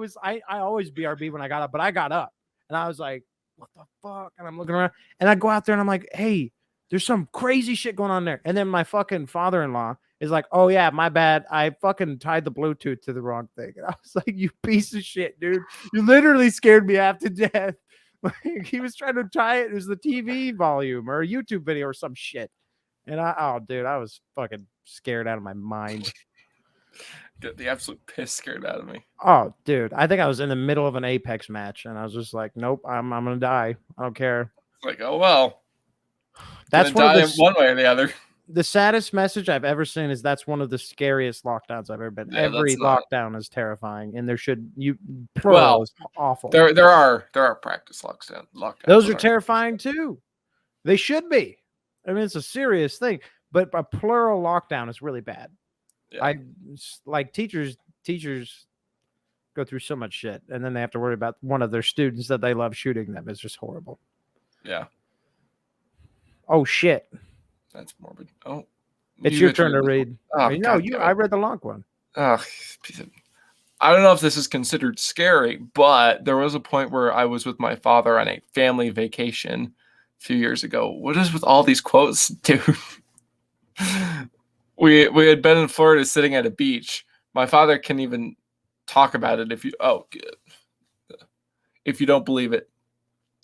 always BRB when I got up, but I got up and I was like, what the fuck? And I'm looking around and I go out there and I'm like, hey, there's some crazy shit going on there. And then my fucking father-in-law is like, oh yeah, my bad. I fucking tied the Bluetooth to the wrong thing. And I was like, you piece of shit, dude. You literally scared me half to death. Like he was trying to tie it. It was the TV volume or a YouTube video or some shit. And dude, I was fucking scared out of my mind. Get the absolute piss scared out of me. Oh, dude, I think I was in the middle of an Apex match, and I was just like, "Nope, I'm gonna die. I don't care." It's like, oh well, that's one way or the other. The saddest message I've ever seen is that's one of the scariest lockdowns I've ever been. Yeah, every lockdown is terrifying, and is awful. There are practice lockdowns. Those are terrifying too. They should be. I mean, it's a serious thing, but a plural lockdown is really bad. Yeah. I like teachers go through so much shit, and then they have to worry about one of their students that they love shooting them. It's just horrible. Yeah. Oh shit. That's morbid. Oh, it's your turn to read. Oh, I read the Lonk one. Oh, I don't know if this is considered scary, but there was a point where I was with my father on a family vacation a few years ago. What is with all these quotes, dude? We had been in Florida sitting at a beach. My father can even talk about it if you don't believe it.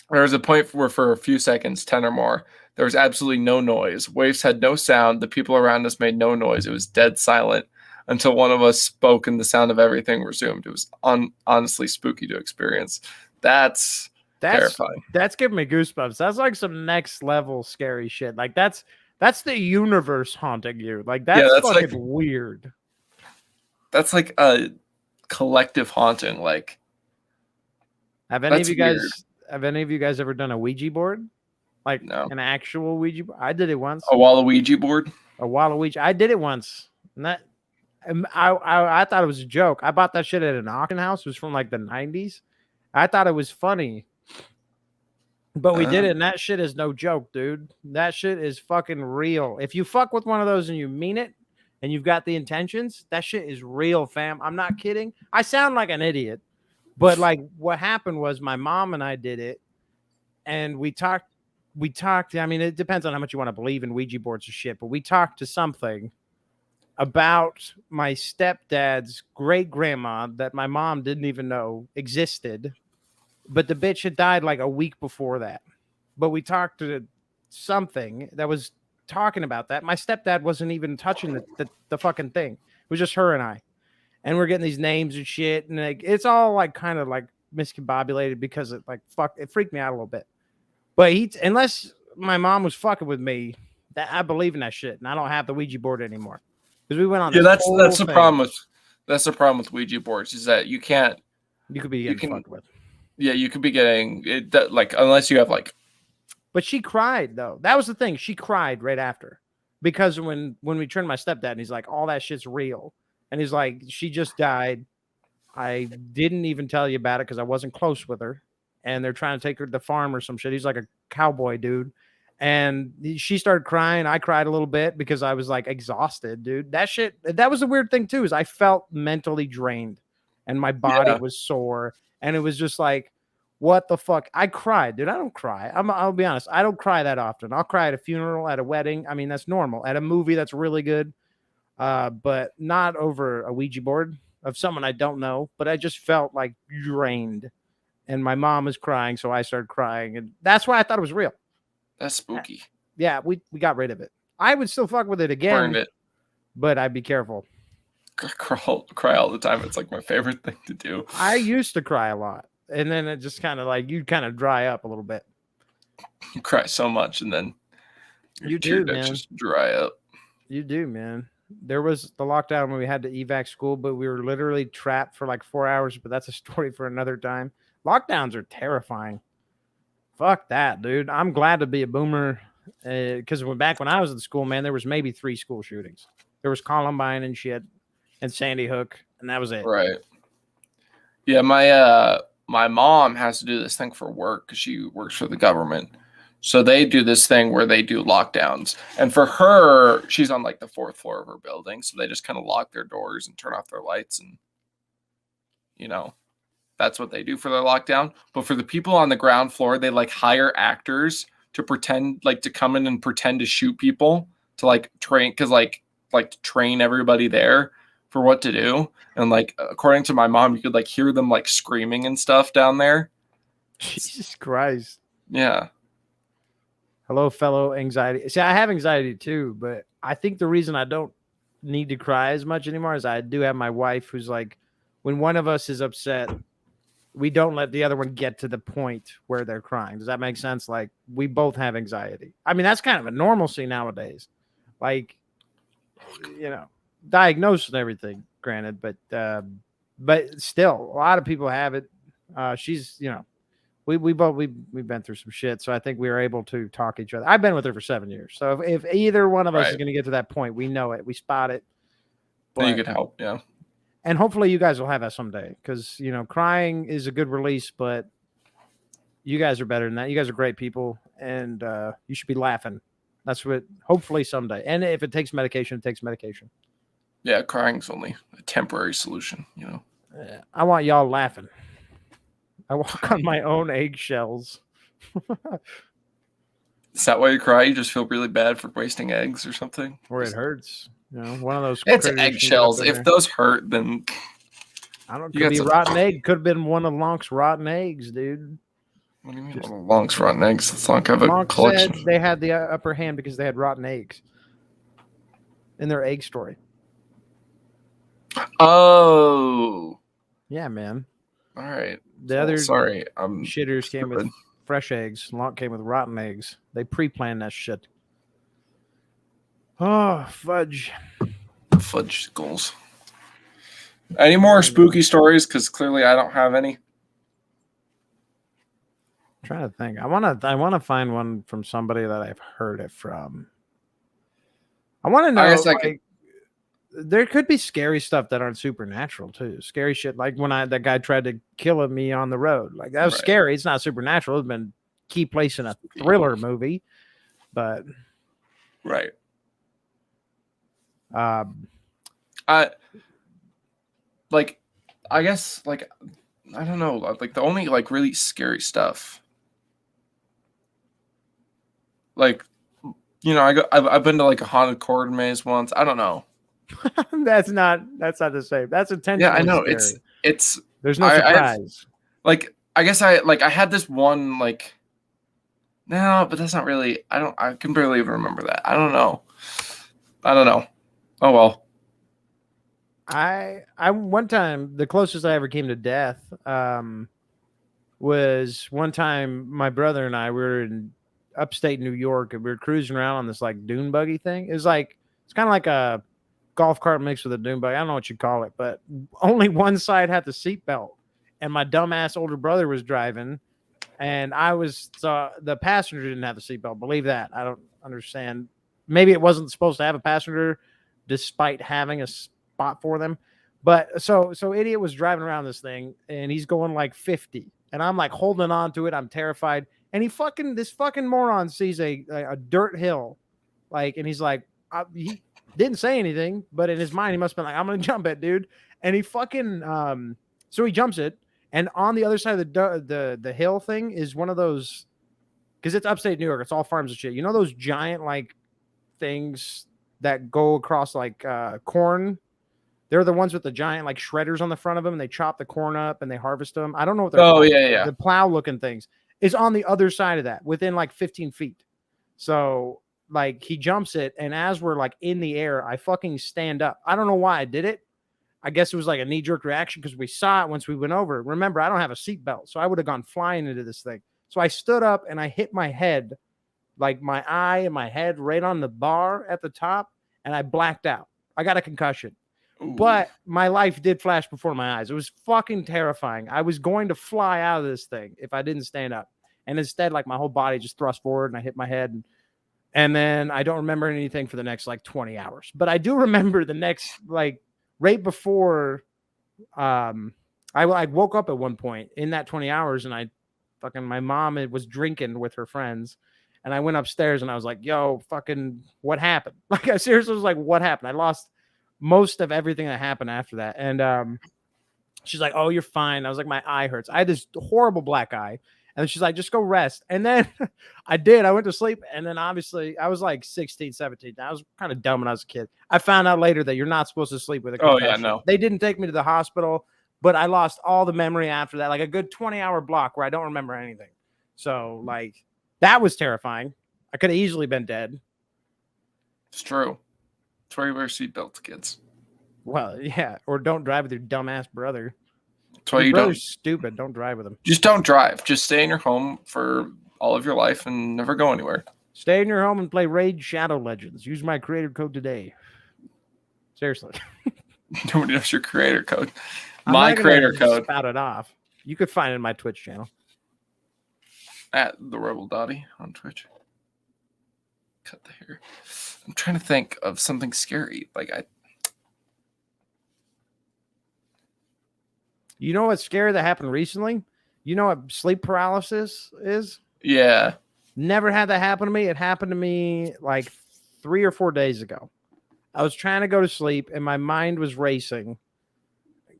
There was a point where for a few seconds, 10 or more, there was absolutely no noise. Waves had no sound. The people around us made no noise. It was dead silent until one of us spoke and the sound of everything resumed. It was honestly spooky to experience. That's terrifying. That's giving me goosebumps. That's like some next level scary shit. Like that's the universe haunting you. Like that's fucking like, weird. That's like a collective haunting. Like, have any of you guys ever done a Ouija board? Like an actual Ouija board? I did it once. A Waluigi board? A Waluigi. I did it once. And I thought it was a joke. I bought that shit at an auction house. It was from like the 90s. I thought it was funny. But we did it, and that shit is no joke, dude. That shit is fucking real. If you fuck with one of those and you mean it, and you've got the intentions, that shit is real, fam. I'm not kidding. I sound like an idiot, but like what happened was my mom and I did it, and we talked. I mean, it depends on how much you want to believe in Ouija boards or shit, but we talked to something about my stepdad's great grandma that my mom didn't even know existed, but the bitch had died like a week before that. But we talked to something that was talking about that. My stepdad wasn't even touching the fucking thing. It was just her and I. And we're getting these names and shit. And like, it's all like kind of like miscombobulated because it freaked me out a little bit. But unless my mom was fucking with me, that I believe in that shit. And I don't have the Ouija board anymore. Because we went on. Yeah, that's the problem with Ouija boards is that you can't. You could be getting fucked with. Yeah, you could be getting it. Like unless you have like. But she cried though. That was the thing. She cried right after because when we turned my stepdad, and he's like, all that shit's real, and he's like, she just died. I didn't even tell you about it because I wasn't close with her, and they're trying to take her to the farm or some shit. He's like a cowboy dude. And she started crying. I cried a little bit because I was like exhausted, dude. That was a weird thing too, is I felt mentally drained and my body was sore. And it was just like, what the fuck? I cried, dude. I don't cry. I'll be honest. I don't cry that often. I'll cry at a funeral, at a wedding. I mean, that's normal. At a movie that's really good. But not over a Ouija board of someone I don't know. But I just felt like drained. And my mom was crying, so I started crying. And that's why I thought it was real. That's spooky. Yeah, we got rid of it. I would still fuck with it again. Burned it. But I'd be careful. Cry all the time. It's like my favorite thing to do. I used to cry a lot. And then it just kind of like, you kind of dry up a little bit. You cry so much and then you do, man. Just dry up. You do, man. There was the lockdown when we had to evac school, but we were literally trapped for like 4 hours. But that's a story for another time. Lockdowns are terrifying. Fuck that, dude. I'm glad to be a boomer because back when I was in school, man, there was maybe 3 school shootings. There was Columbine and shit and Sandy Hook, and that was it. Right. Yeah, my mom has to do this thing for work because she works for the government. So they do this thing where they do lockdowns. And for her, she's on like the 4th floor of her building. So they just kind of lock their doors and turn off their lights. And, you know, that's what they do for their lockdown. But for the people on the ground floor, they like hire actors to pretend like to come in and pretend to shoot people to like train. Cause like to train everybody there for what to do. And like, according to my mom, you could like hear them like screaming and stuff down there. Jesus Christ. Yeah. Hello, fellow anxiety. See, I have anxiety too, but I think the reason I don't need to cry as much anymore is I do have my wife who's like, when one of us is upset, we don't let the other one get to the point where they're crying. Does that make sense? Like, we both have anxiety. I mean, that's kind of a normalcy nowadays. Like, you know, diagnosed and everything, granted, but still, a lot of people have it. She's, you know, we've been through some shit, so I think we were able to talk each other. I've been with her for 7 years, so if either one of us is going to get to that point, we know it, we spot it. But you could help, yeah. And hopefully you guys will have that someday, because you know, crying is a good release, but you guys are better than that. You guys are great people, and you should be laughing. That's what. Hopefully someday, and if it takes medication, it takes medication. Yeah, crying's only a temporary solution, you know. I want y'all laughing. I walk on my own eggshells. Is that why you cry? You just feel really bad for wasting eggs or something? Or it hurts. You know, one of those. It's eggshells. If those hurt, then I don't know. Could be rotten egg. Could have been one of Lonk's rotten eggs, dude. What do you mean Lonk's rotten eggs? Does Lonk have a collection? Said they had the upper hand because they had rotten eggs in their egg story. Oh. Yeah, man. All right. The other shitters came with fresh eggs. Lonk came with rotten eggs. They pre-planned that shit. Oh, fudge. Fudge goals. Any more spooky stories? Because clearly I don't have any. I'm trying to think. I want to find one from somebody that I've heard it from. I want to know. I guess there could be scary stuff that aren't supernatural too. Scary shit like when that guy tried to kill me on the road. Like that was scary. It's not supernatural. It's been key place in a thriller movie, but right. I guess like I don't know. Like the only like really scary stuff Like, I've been to like a haunted corridor maze once. I don't know. That's not the same. That's intentionally Yeah, I know. scary. It's There's no surprise. I guess I had this one like. No, but that's not really. I can barely even remember that. I don't know. Oh well. I one time, the closest I ever came to death was one time my brother and I were in upstate New York and we were cruising around on this like dune buggy thing. It's kind of like a golf cart mixed with a dune buggy. I don't know what you call it, but only one side had the seatbelt, and my dumbass older brother was driving, and the passenger didn't have the seatbelt. Believe that. I don't understand. Maybe it wasn't supposed to have a passenger, despite having a spot for them. But so idiot was driving around this thing, and he's going like 50, and I'm like holding on to it. I'm terrified, and this fucking moron sees a dirt hill, like, and he's like, he didn't say anything, but in his mind he must have been like, I'm gonna jump it, dude. And he fucking so he jumps it, and on the other side of the hill thing is one of those, because it's upstate New York, it's all farms and shit. You know those giant like things that go across like corn? They're the ones with the giant like shredders on the front of them, and they chop the corn up and they harvest them. I don't know what they're called. Yeah. The plow looking things is on the other side of that, within like 15 feet. So like he jumps it, and as we're like in the air, I fucking stand up. I don't know why I did it. I guess it was like a knee-jerk reaction because we saw it once we went over. Remember, I don't have a seatbelt, so I would have gone flying into this thing. So I stood up and I hit my head, like my eye and my head right on the bar at the top, and I blacked out. I got a concussion. Ooh. But my life did flash before my eyes. It was fucking terrifying. I was going to fly out of this thing if I didn't stand up. And instead, like, my whole body just thrust forward and I hit my head. And then I don't remember anything for the next like 20 hours. But I do remember the next, like, right before I woke up at one point in that 20 hours, and my mom was drinking with her friends. And I went upstairs and I was like, yo, fucking, what happened? Like, I seriously was like, what happened? I lost most of everything that happened after that. And she's like, oh, you're fine. I was like, my eye hurts. I had this horrible black eye. And then she's like, just go rest. And then I did. I went to sleep. And then obviously I was like 16, 17. I was kind of dumb when I was a kid. I found out later that you're not supposed to sleep with a concussion. Oh, yeah, no. They didn't take me to the hospital, but I lost all the memory after that, like a good 20-hour block where I don't remember anything. So, like, that was terrifying. I could have easily been dead. It's true. That's why you wear seatbelts, kids. Well, yeah. Or don't drive with your dumbass brother. That's why you don't. Stupid. Don't drive with him. Just don't drive. Just stay in your home for all of your life and never go anywhere. Stay in your home and play Raid Shadow Legends. Use my creator code today. Seriously. Nobody knows your creator code. My creator code. Spout it off. You could find it in my Twitch channel. At TheRebelDottie on Twitch. Cut the hair. I'm trying to think of something scary. You know what's scary that happened recently? You know what sleep paralysis is? Yeah. Never had that happen to me. It happened to me like 3 or 4 days ago. I was trying to go to sleep and my mind was racing.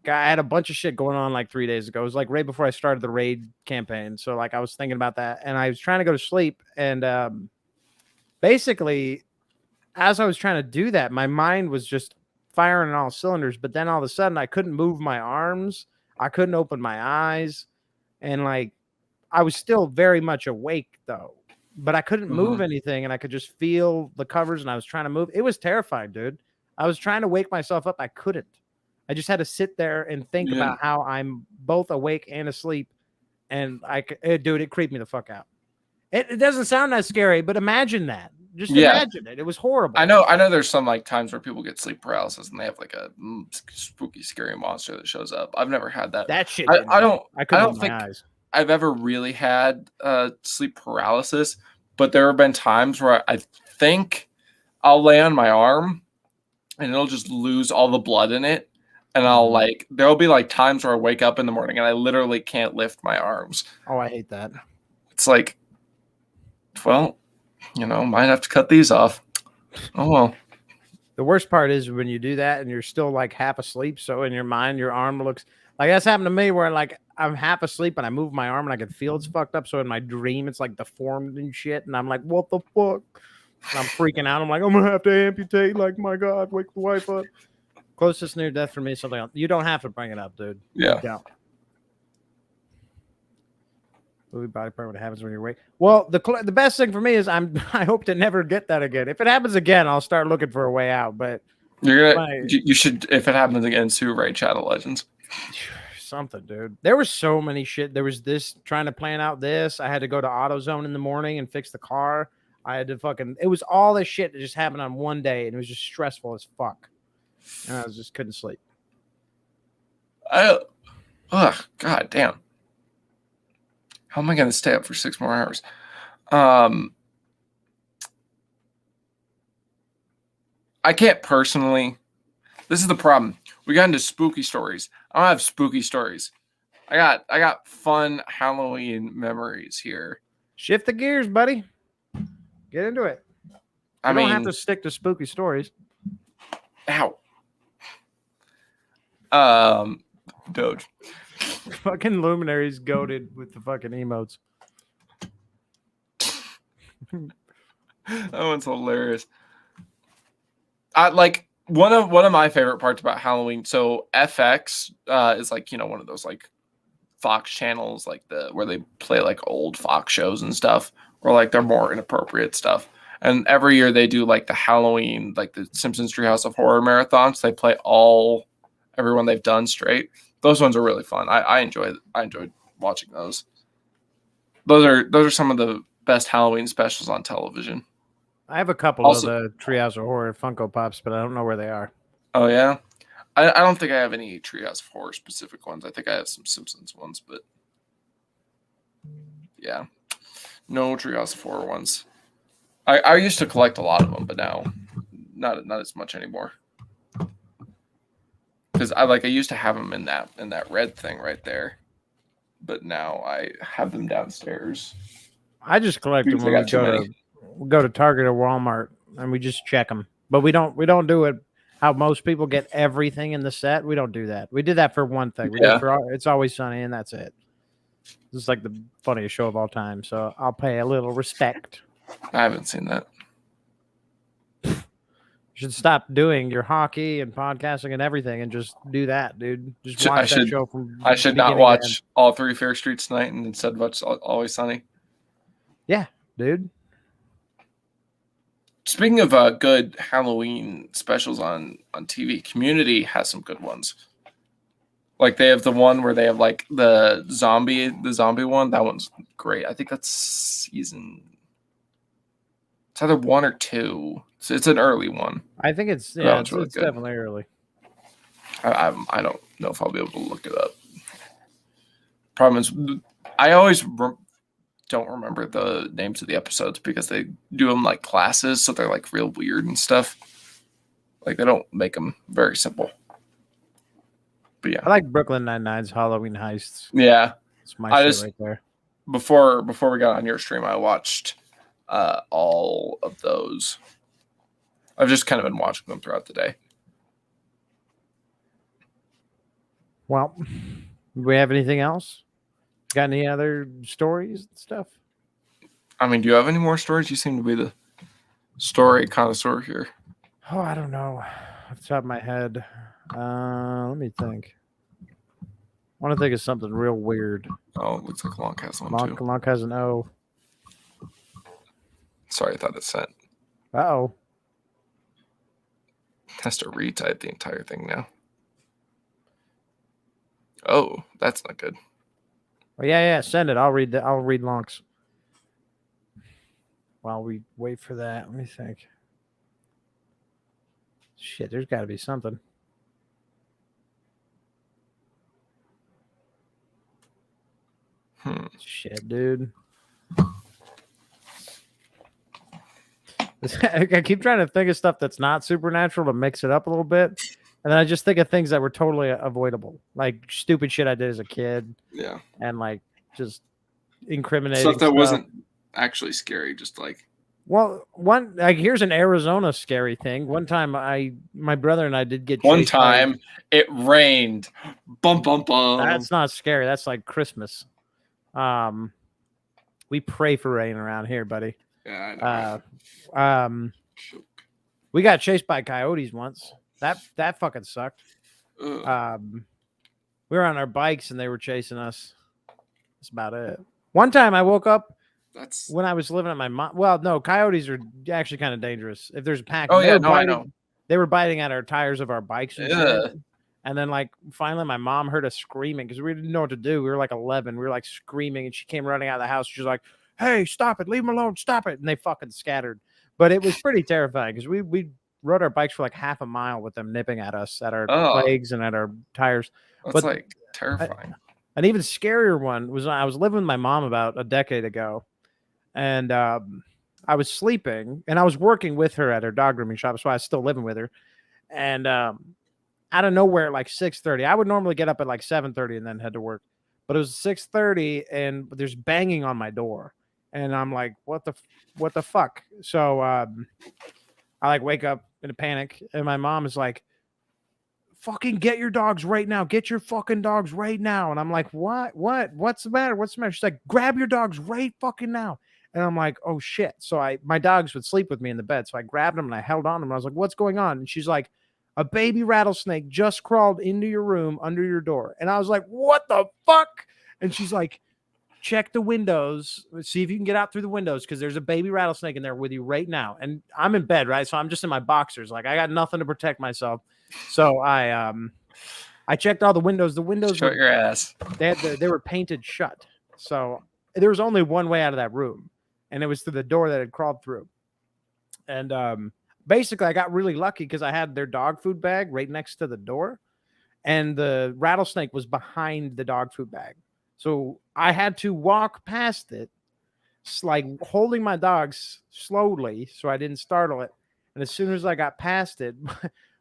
I had a bunch of shit going on like 3 days ago. It was like right before I started the raid campaign. So like I was thinking about that and I was trying to go to sleep. And basically, as I was trying to do that, my mind was just firing on all cylinders. But then all of a sudden I couldn't move my arms. I couldn't open my eyes. And like, I was still very much awake though, but I couldn't move anything. And I could just feel the covers and I was trying to move. It was terrifying, dude. I was trying to wake myself up. I couldn't. I just had to sit there and think about how I'm both awake and asleep. And dude, it creeped me the fuck out. It doesn't sound that scary, but imagine that. Just imagine it. It was horrible. I know there's some like times where people get sleep paralysis and they have like a spooky, scary monster that shows up. I've never had that. That shit. I don't think eyes. I've ever really had sleep paralysis, but there have been times where I think I'll lay on my arm and it'll just lose all the blood in it. And there'll be like times where I wake up in the morning and I literally can't lift my arms. Oh, I hate that. It's like, well, might have to cut these off. Oh, well. The worst part is when you do that and you're still like half asleep. So in your mind, your arm looks like that's happened to me where like I'm half asleep and I move my arm and I can feel it's fucked up. So in my dream, it's like deformed and shit. And I'm like, what the fuck? And I'm freaking out. I'm like, I'm gonna have to amputate. Like, my God, wake the wife up. Closest near death for me is something else. You don't have to bring it up, dude. Yeah. You don't. Movie body part, what happens when you're awake. Well, the best thing for me is I hope to never get that again. If it happens again, I'll start looking for a way out. But You're gonna you should, if it happens again, sue Right Chat of Legends. Something, dude. There was so many shit. There was this trying to plan out this. I had to go to AutoZone in the morning and fix the car. I had to it was all this shit that just happened on one day, and it was just stressful as fuck. And I just couldn't sleep. God damn. How am I going to stay up for 6 more hours? I can't personally. This is the problem. We got into spooky stories. I don't have spooky stories. I got fun Halloween memories here. Shift the gears, buddy. Get into it. You don't have to stick to spooky stories. Ow. Doge. Fucking Luminary's goated with the fucking emotes. That one's hilarious. I like one of my favorite parts about Halloween. So FX is like, one of those like Fox channels, like where they play like old Fox shows and stuff, or like they're more inappropriate stuff. And every year they do like the Halloween, like the Simpsons Treehouse of Horror marathons. They play everyone they've done straight. Those ones are really fun. I enjoyed watching those. Those are some of the best Halloween specials on television. I have a couple of the Treehouse of Horror Funko Pops, but I don't know where they are. Oh yeah, I don't think I have any Treehouse of Horror specific ones. I think I have some Simpsons ones, but yeah, no Treehouse of Horror ones. I used to collect a lot of them, but now not as much anymore. Because I used to have them in that red thing right there, but now I have them downstairs. I just collect them when we go to Target or Walmart and we just check them. But we don't do it how most people get everything in the set. We don't do that. We did that for one thing. We did for It's Always Sunny, and that's it. This is like the funniest show of all time, so I'll pay a little respect. I haven't seen that. You should stop doing your hockey and podcasting and everything and just do that, dude. Just watch that show from I should not watch all 3 Fair Streets tonight and instead watch Always Sunny. Yeah, dude. Speaking of good Halloween specials on TV, Community has some good ones. Like they have the one where they have like the zombie one. That one's great. I think that's season. It's either 1 or 2. So it's an early one. I think it's really it's definitely early. I don't know if I'll be able to look it up. Problem is, I always don't remember the names of the episodes because they do them like classes, so they're like real weird and stuff. Like they don't make them very simple. But yeah, I like Brooklyn Nine-Nine's Halloween Heists. Yeah, it's my shit right there. Before we got on your stream, I watched all of those. I've just kind of been watching them throughout the day. Well, do we have anything else? Got any other stories and stuff? I mean, do you have any more stories? You seem to be the story connoisseur here. Oh, I don't know. Off the top of my head. Let me think. I want to think of something real weird. Oh, it looks like Lonk has one too. Lonk has an O. Sorry, I thought it sent. Uh-oh. Has to retype the entire thing now. Oh, that's not good. Oh, yeah, send it. I'll read Lonk's. While we wait for that, let me think. Shit, there's got to be something. Shit, dude. I keep trying to think of stuff that's not supernatural to mix it up a little bit. And then I just think of things that were totally avoidable. Like stupid shit I did as a kid. Yeah. And like just incriminating stuff that wasn't actually scary, just like Well, here's an Arizona scary thing. One time, my brother and I did get One chased time it rained. Bum bum bum. That's not scary. That's like Christmas. We pray for rain around here, buddy. Yeah, I know. We got chased by coyotes once. That fucking sucked. Ugh. We were on our bikes and they were chasing us. That's about it. One time I woke up when I was living at my mom. Well, no, coyotes are actually kind of dangerous. If there's a pack, I know. They were biting at our tires of our bikes and Yeah. shit. And then, like, finally, my mom heard us screaming because we didn't know what to do. We were like 11. We were like screaming, and she came running out of the house. She was like, "Hey, stop it! Leave them alone! Stop it!" And they fucking scattered. But it was pretty terrifying because we rode our bikes for like half a mile with them nipping at us at our legs and at our tires. That's like terrifying. An even scarier one was when I was living with my mom about a decade ago, and I was sleeping, and I was working with her at her dog grooming shop. That's why I was still living with her. And out of nowhere, at like 6:30, I would normally get up at like 7:30 and then head to work, but it was 6:30, and there's banging on my door, and I'm like, what the fuck? So I like wake up in a panic, and my mom is like, fucking get your dogs right now. Get your fucking dogs right now. And I'm like, what? What's the matter? What's the matter? She's like, grab your dogs right fucking now. And I'm like, oh shit. So my dogs would sleep with me in the bed. So I grabbed them and I held on them. And I was like, what's going on? And she's like, a baby rattlesnake just crawled into your room under your door. And I was like, what the fuck? And she's like, check the windows. See if you can get out through the windows because there's a baby rattlesnake in there with you right now. And I'm in bed, right? So I'm just in my boxers. Like I got nothing to protect myself. So I checked all the windows. The windows shut your ass. They were painted shut. So there was only one way out of that room, and it was through the door that had crawled through. And basically, I got really lucky because I had their dog food bag right next to the door, and the rattlesnake was behind the dog food bag. So I had to walk past it, like holding my dogs slowly so I didn't startle it. And as soon as I got past it,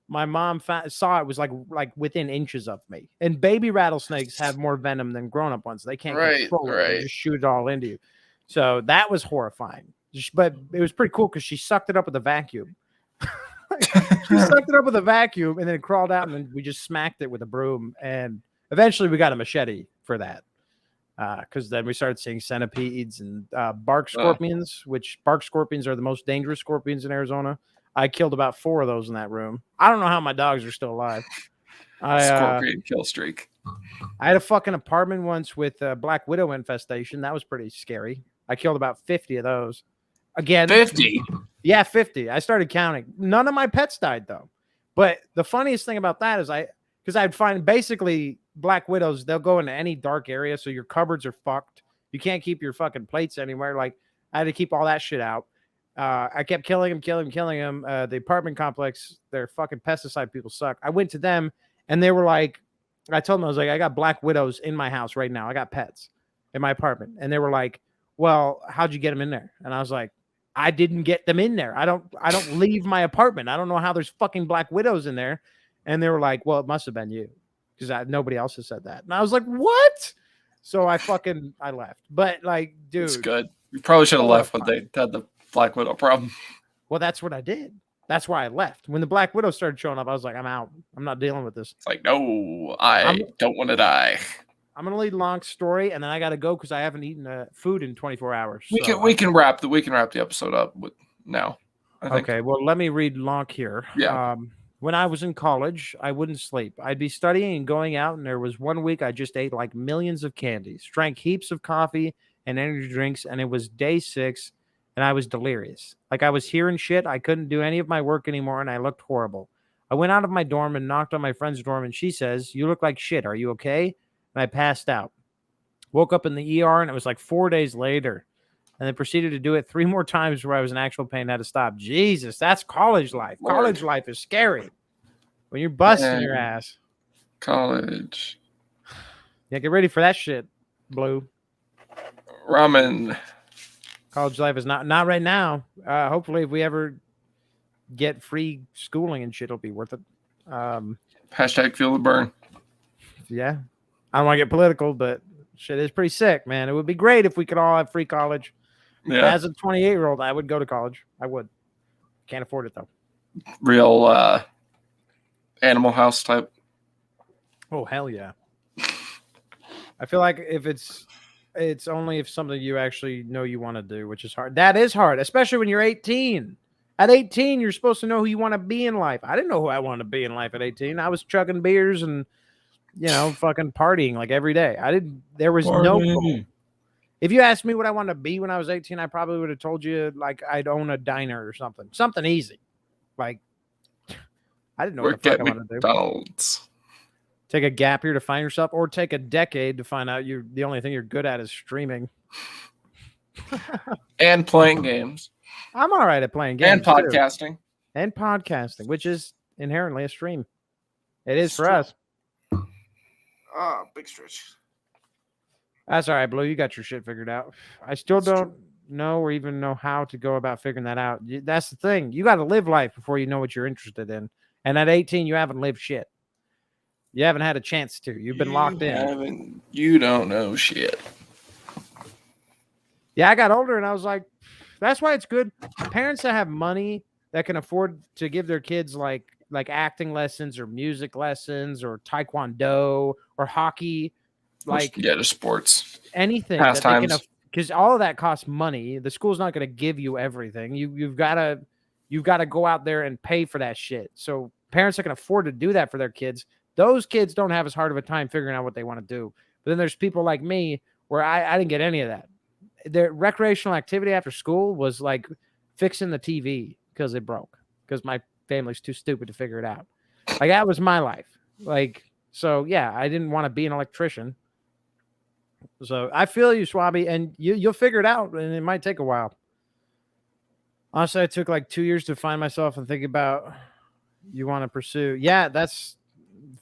my mom saw it was like within inches of me. And baby rattlesnakes have more venom than grown-up ones. They can't control it. They just shoot it all into you. So that was horrifying. But it was pretty cool because she sucked it up with a vacuum. She sucked it up with a vacuum and then it crawled out, and then we just smacked it with a broom. And eventually we got a machete for that. Because then we started seeing centipedes and bark scorpions, which bark scorpions are the most dangerous scorpions in Arizona. I killed about 4 of those in that room. I don't know how my dogs are still alive. Scorpion kill streak. I had a fucking apartment once with a black widow infestation. That was pretty scary. I killed about 50 of those. Again, 50? Yeah, 50. I started counting. None of my pets died, though. But the funniest thing about that is because I'd find basically black widows, they'll go into any dark area, so your cupboards are fucked. You can't keep your fucking plates anywhere. Like, I had to keep all that shit out. I kept killing them. The apartment complex, their fucking pesticide people suck. I went to them, and they were like, I told them, I was like, I got black widows in my house right now. I got pets in my apartment. And they were like, well, how'd you get them in there? And I was like, I didn't get them in there. I don't leave my apartment. I don't know how there's fucking black widows in there. And they were like, well, it must have been you because nobody else has said that. And I was like, what? So I left. But like, dude, it's good. You probably should have left when they had the black widow problem. Well, that's what I did. That's why I left. When the black widow started showing up, I was like, I'm out. I'm not dealing with this. It's like, no, I don't want to die. I'm gonna lead Lonk's story, and then I gotta go because I haven't eaten food in 24 hours. We can wrap the episode up with now. Okay, well, let me read Lonk here. Yeah. When I was in college, I wouldn't sleep. I'd be studying and going out, and there was one week I just ate like millions of candies, drank heaps of coffee and energy drinks, and it was day 6, and I was delirious. Like I was hearing shit. I couldn't do any of my work anymore, and I looked horrible. I went out of my dorm and knocked on my friend's dorm, and she says, "You look like shit. Are you okay?" And I passed out. Woke up in the ER, and it was like 4 days later. And then proceeded to do it 3 more times where I was in actual pain and had to stop. Jesus, that's college life. Lord. College life is scary. When you're busting your ass. College. Yeah, get ready for that shit, Blue. Ramen. College life is not right now. Hopefully, if we ever get free schooling and shit, it'll be worth it. Hashtag feel the burn. Yeah. I don't want to get political, but shit is pretty sick, man. It would be great if we could all have free college. Yeah. As a 28-year-old, I would go to college. I would. Can't afford it though. Real Animal House type. Oh hell yeah! I feel like if it's only if something you actually know you want to do, which is hard. That is hard, especially when you're 18. At 18, you're supposed to know who you want to be in life. I didn't know who I wanted to be in life at 18. I was chugging beers and fucking partying like every day. There was no goal. If you asked me what I wanted to be when I was 18, I probably would have told you like I'd own a diner or something. Something easy. Like I didn't know what the fuck I wanted to do. McDonald's. Take a gap year to find yourself, or take a decade to find out the only thing you're good at is streaming. And playing games. I'm all right at playing games. And podcasting. Too. And podcasting, which is inherently a stream. It is for us. Oh, big stretch. That's all right, Blue. You got your shit figured out. I still don't know or even know how to go about figuring that out. That's the thing. You got to live life before you know what you're interested in. And at 18, you haven't lived shit. You haven't had a chance to. You've been locked in. You don't know shit. Yeah, I got older and I was like, that's why it's good. Parents that have money that can afford to give their kids like acting lessons or music lessons or taekwondo or hockey, just sports, anything. Pastimes. Because all of that costs money. The school's not going to give you everything. You've got to go out there and pay for that shit. So parents that can afford to do that for their kids, those kids don't have as hard of a time figuring out what they want to do. But then there's people like me where I didn't get any of that. Their recreational activity after school was like fixing the TV because it broke, because my family's too stupid to figure it out. Like that was my life. Like, so yeah, I didn't want to be an electrician. So I feel you, Swabby, and you'll figure it out, and it might take a while. Honestly, I took like 2 years to find myself and think about you want to pursue. Yeah, that's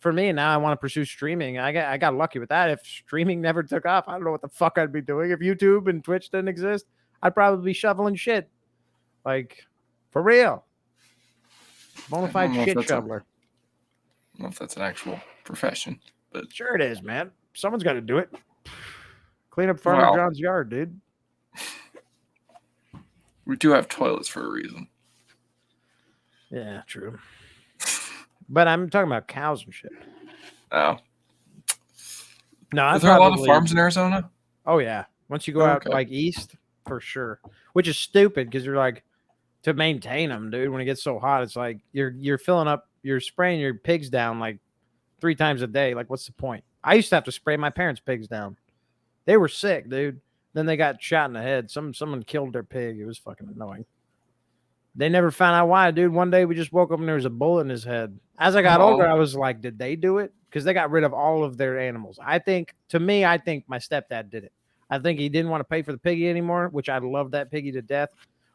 for me. Now I want to pursue streaming. I got lucky with that. If streaming never took off, I don't know what the fuck I'd be doing. If YouTube and Twitch didn't exist, I'd probably be shoveling shit. Like, for real. Bonafide shit shoveler. I don't know if that's an actual profession, but sure it is, man. Someone's got to do it. Clean up Farmer John's yard, dude. We do have toilets for a reason. Yeah, true. But I'm talking about cows and shit. Oh. No, Are there a lot of farms in Arizona? Oh, yeah. Once you go out like east, for sure. Which is stupid because you're like, to maintain them, dude, when it gets so hot, it's like you're filling up, you're spraying your pigs down like 3 times a day. Like, what's the point? I used to have to spray my parents' pigs down. They were sick, dude. Then they got shot in the head. Someone killed their pig. It was fucking annoying. They never found out why, dude. One day we just woke up and there was a bullet in his head. As I got older, I was like, did they do it? Because they got rid of all of their animals. I think my stepdad did it. I think he didn't want to pay for the piggy anymore, which I love that piggy to death.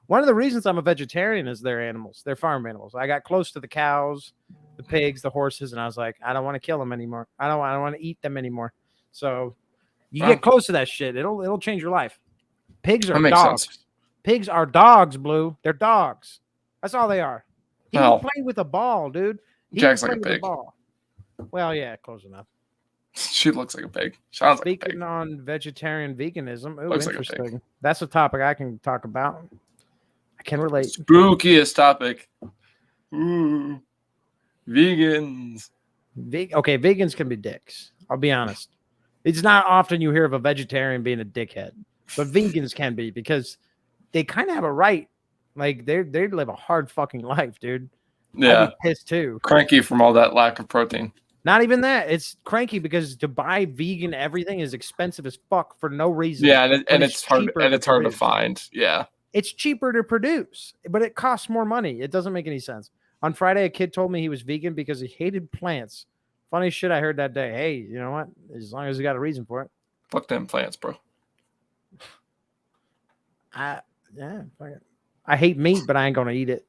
One of the reasons I'm a vegetarian is their animals, their farm animals. I got close to the cows, the pigs, the horses, and I was like, I don't want to kill them anymore. I don't want to eat them anymore. So you get close to that shit, it'll change your life. Pigs are dogs. Sense. Pigs are dogs, Blue. They're dogs. That's all they are. He can play with a ball, dude. Jack's like a pig. Well, yeah, close enough. She looks like a pig. Sounds like a pig. Speaking on vegetarian veganism, looks interesting. Like a pig. That's a topic I can talk about. I can relate. Spookiest topic. Ooh. Vegans. Okay, vegans can be dicks. I'll be honest. It's not often you hear of a vegetarian being a dickhead, but vegans can be because they kind of have a right. Like they live a hard fucking life, dude. Yeah. I'd be pissed too. Cranky from all that lack of protein. Not even that. It's cranky because to buy vegan everything is expensive as fuck for no reason. Yeah, and it's hard to find. Yeah. It's cheaper to produce, but it costs more money. It doesn't make any sense. On Friday, a kid told me he was vegan because he hated plants. Funny shit I heard that day. Hey, you know what? As long as you got a reason for it. Fuck them plants, bro. Fuck it. I hate meat, but I ain't gonna eat it.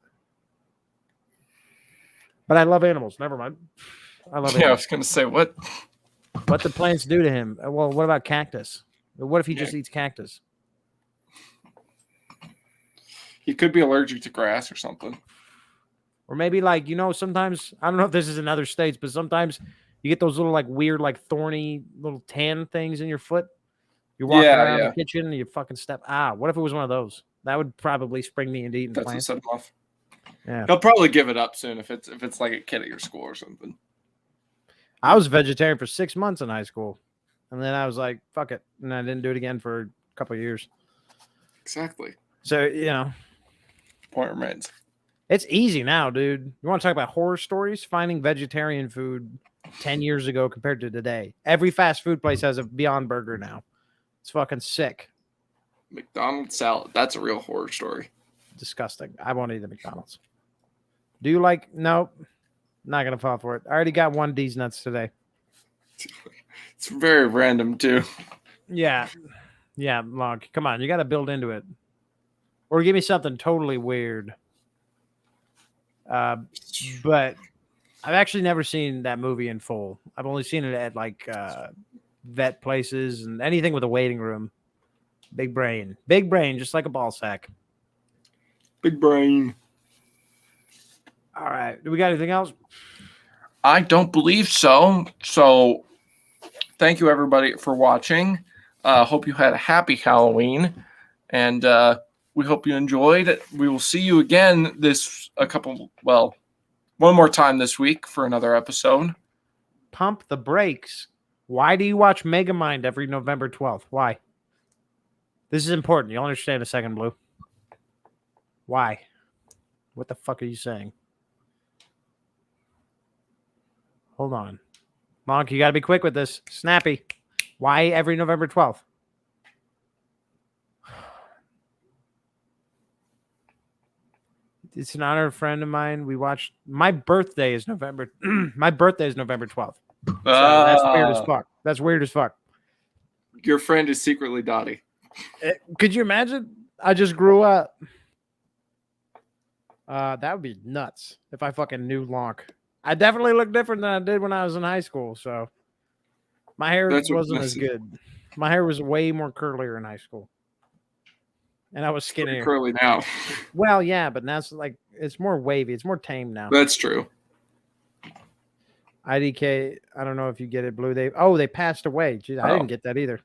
But I love animals. Never mind. I love animals. I was gonna say what the plants do to him. Well, what about cactus? What if he just eats cactus? He could be allergic to grass or something. Or maybe sometimes, I don't know if this is in other states, but sometimes you get those little weird thorny little tan things in your foot. You walk Yeah, around yeah. the kitchen and you fucking step. What if it was one of those? That would probably spring me into eating That's what plants. set him off. Yeah. He'll probably give it up soon if it's like a kid at your school or something. I was vegetarian for 6 months in high school. And then I was like, fuck it. And I didn't do it again for a couple of years. Exactly. So, you know, Point remains. it's easy now, dude. You want to talk about horror stories? Finding vegetarian food 10 years ago compared to today. Every fast food place has a Beyond Burger now. It's fucking sick. McDonald's salad. That's a real horror story. Disgusting. I won't eat the McDonald's. Do you like? Nope. Not going to fall for it. I already got one D's nuts today. It's very random, too. Yeah. Yeah, Lonk. Come on. You got to build into it. Or give me something totally weird. But I've actually never seen that movie in full. I've only seen it at like vet places and anything with a waiting room. Big brain, just like a ball sack. Big brain. All right. Do we got anything else? I don't believe so. So thank you, everybody, for watching. Hope you had a happy Halloween. And we hope you enjoyed it. We will see you again one more time this week for another episode. Pump the brakes. Why do you watch Megamind every November 12th? Why? This is important. You'll understand in a second, Blue. Why? What the fuck are you saying? Hold on. Lonk, you got to be quick with this. Snappy. Why every November 12th? It's an honor of a friend of mine. We watched. My birthday is November 12th. So that's weird as fuck. That's weird as fuck. Your friend is secretly Dottie. Could you imagine? I just grew up. That would be nuts if I fucking knew Lonk. I definitely look different than I did when I was in high school. So my hair wasn't as good. My hair was way more curlier in high school. And I was skinnier. Curly now. Well, yeah, but now it's like it's more wavy. It's more tame now. That's true. IDK, I don't know if you get it, Blue. They passed away. Jeez, I didn't get that either.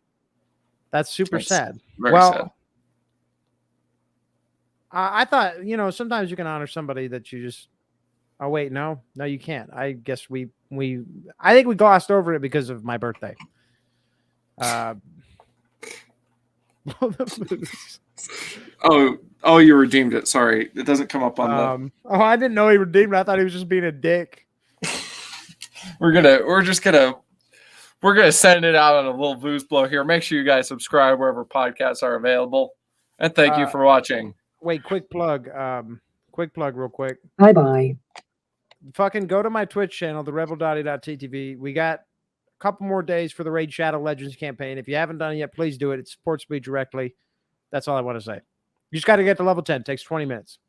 That's super sad. Very sad. I thought, sometimes you can honor somebody that you just. Oh wait, no, you can't. I guess I think we glossed over it because of my birthday. Oh, you redeemed it. Sorry, it doesn't come up on the. Oh, I didn't know he redeemed it. I thought he was just being a dick. We're gonna send it out on a little booze blow here. Make sure you guys subscribe wherever podcasts are available, and thank you for watching. Wait, quick plug. Real quick. Bye. Fucking go to my Twitch channel, TheRebelDottie.ttv. We got a couple more days for the Raid Shadow Legends campaign. If you haven't done it yet, please do it. It supports me directly. That's all I want to say. You just got to get to level 10. It takes 20 minutes.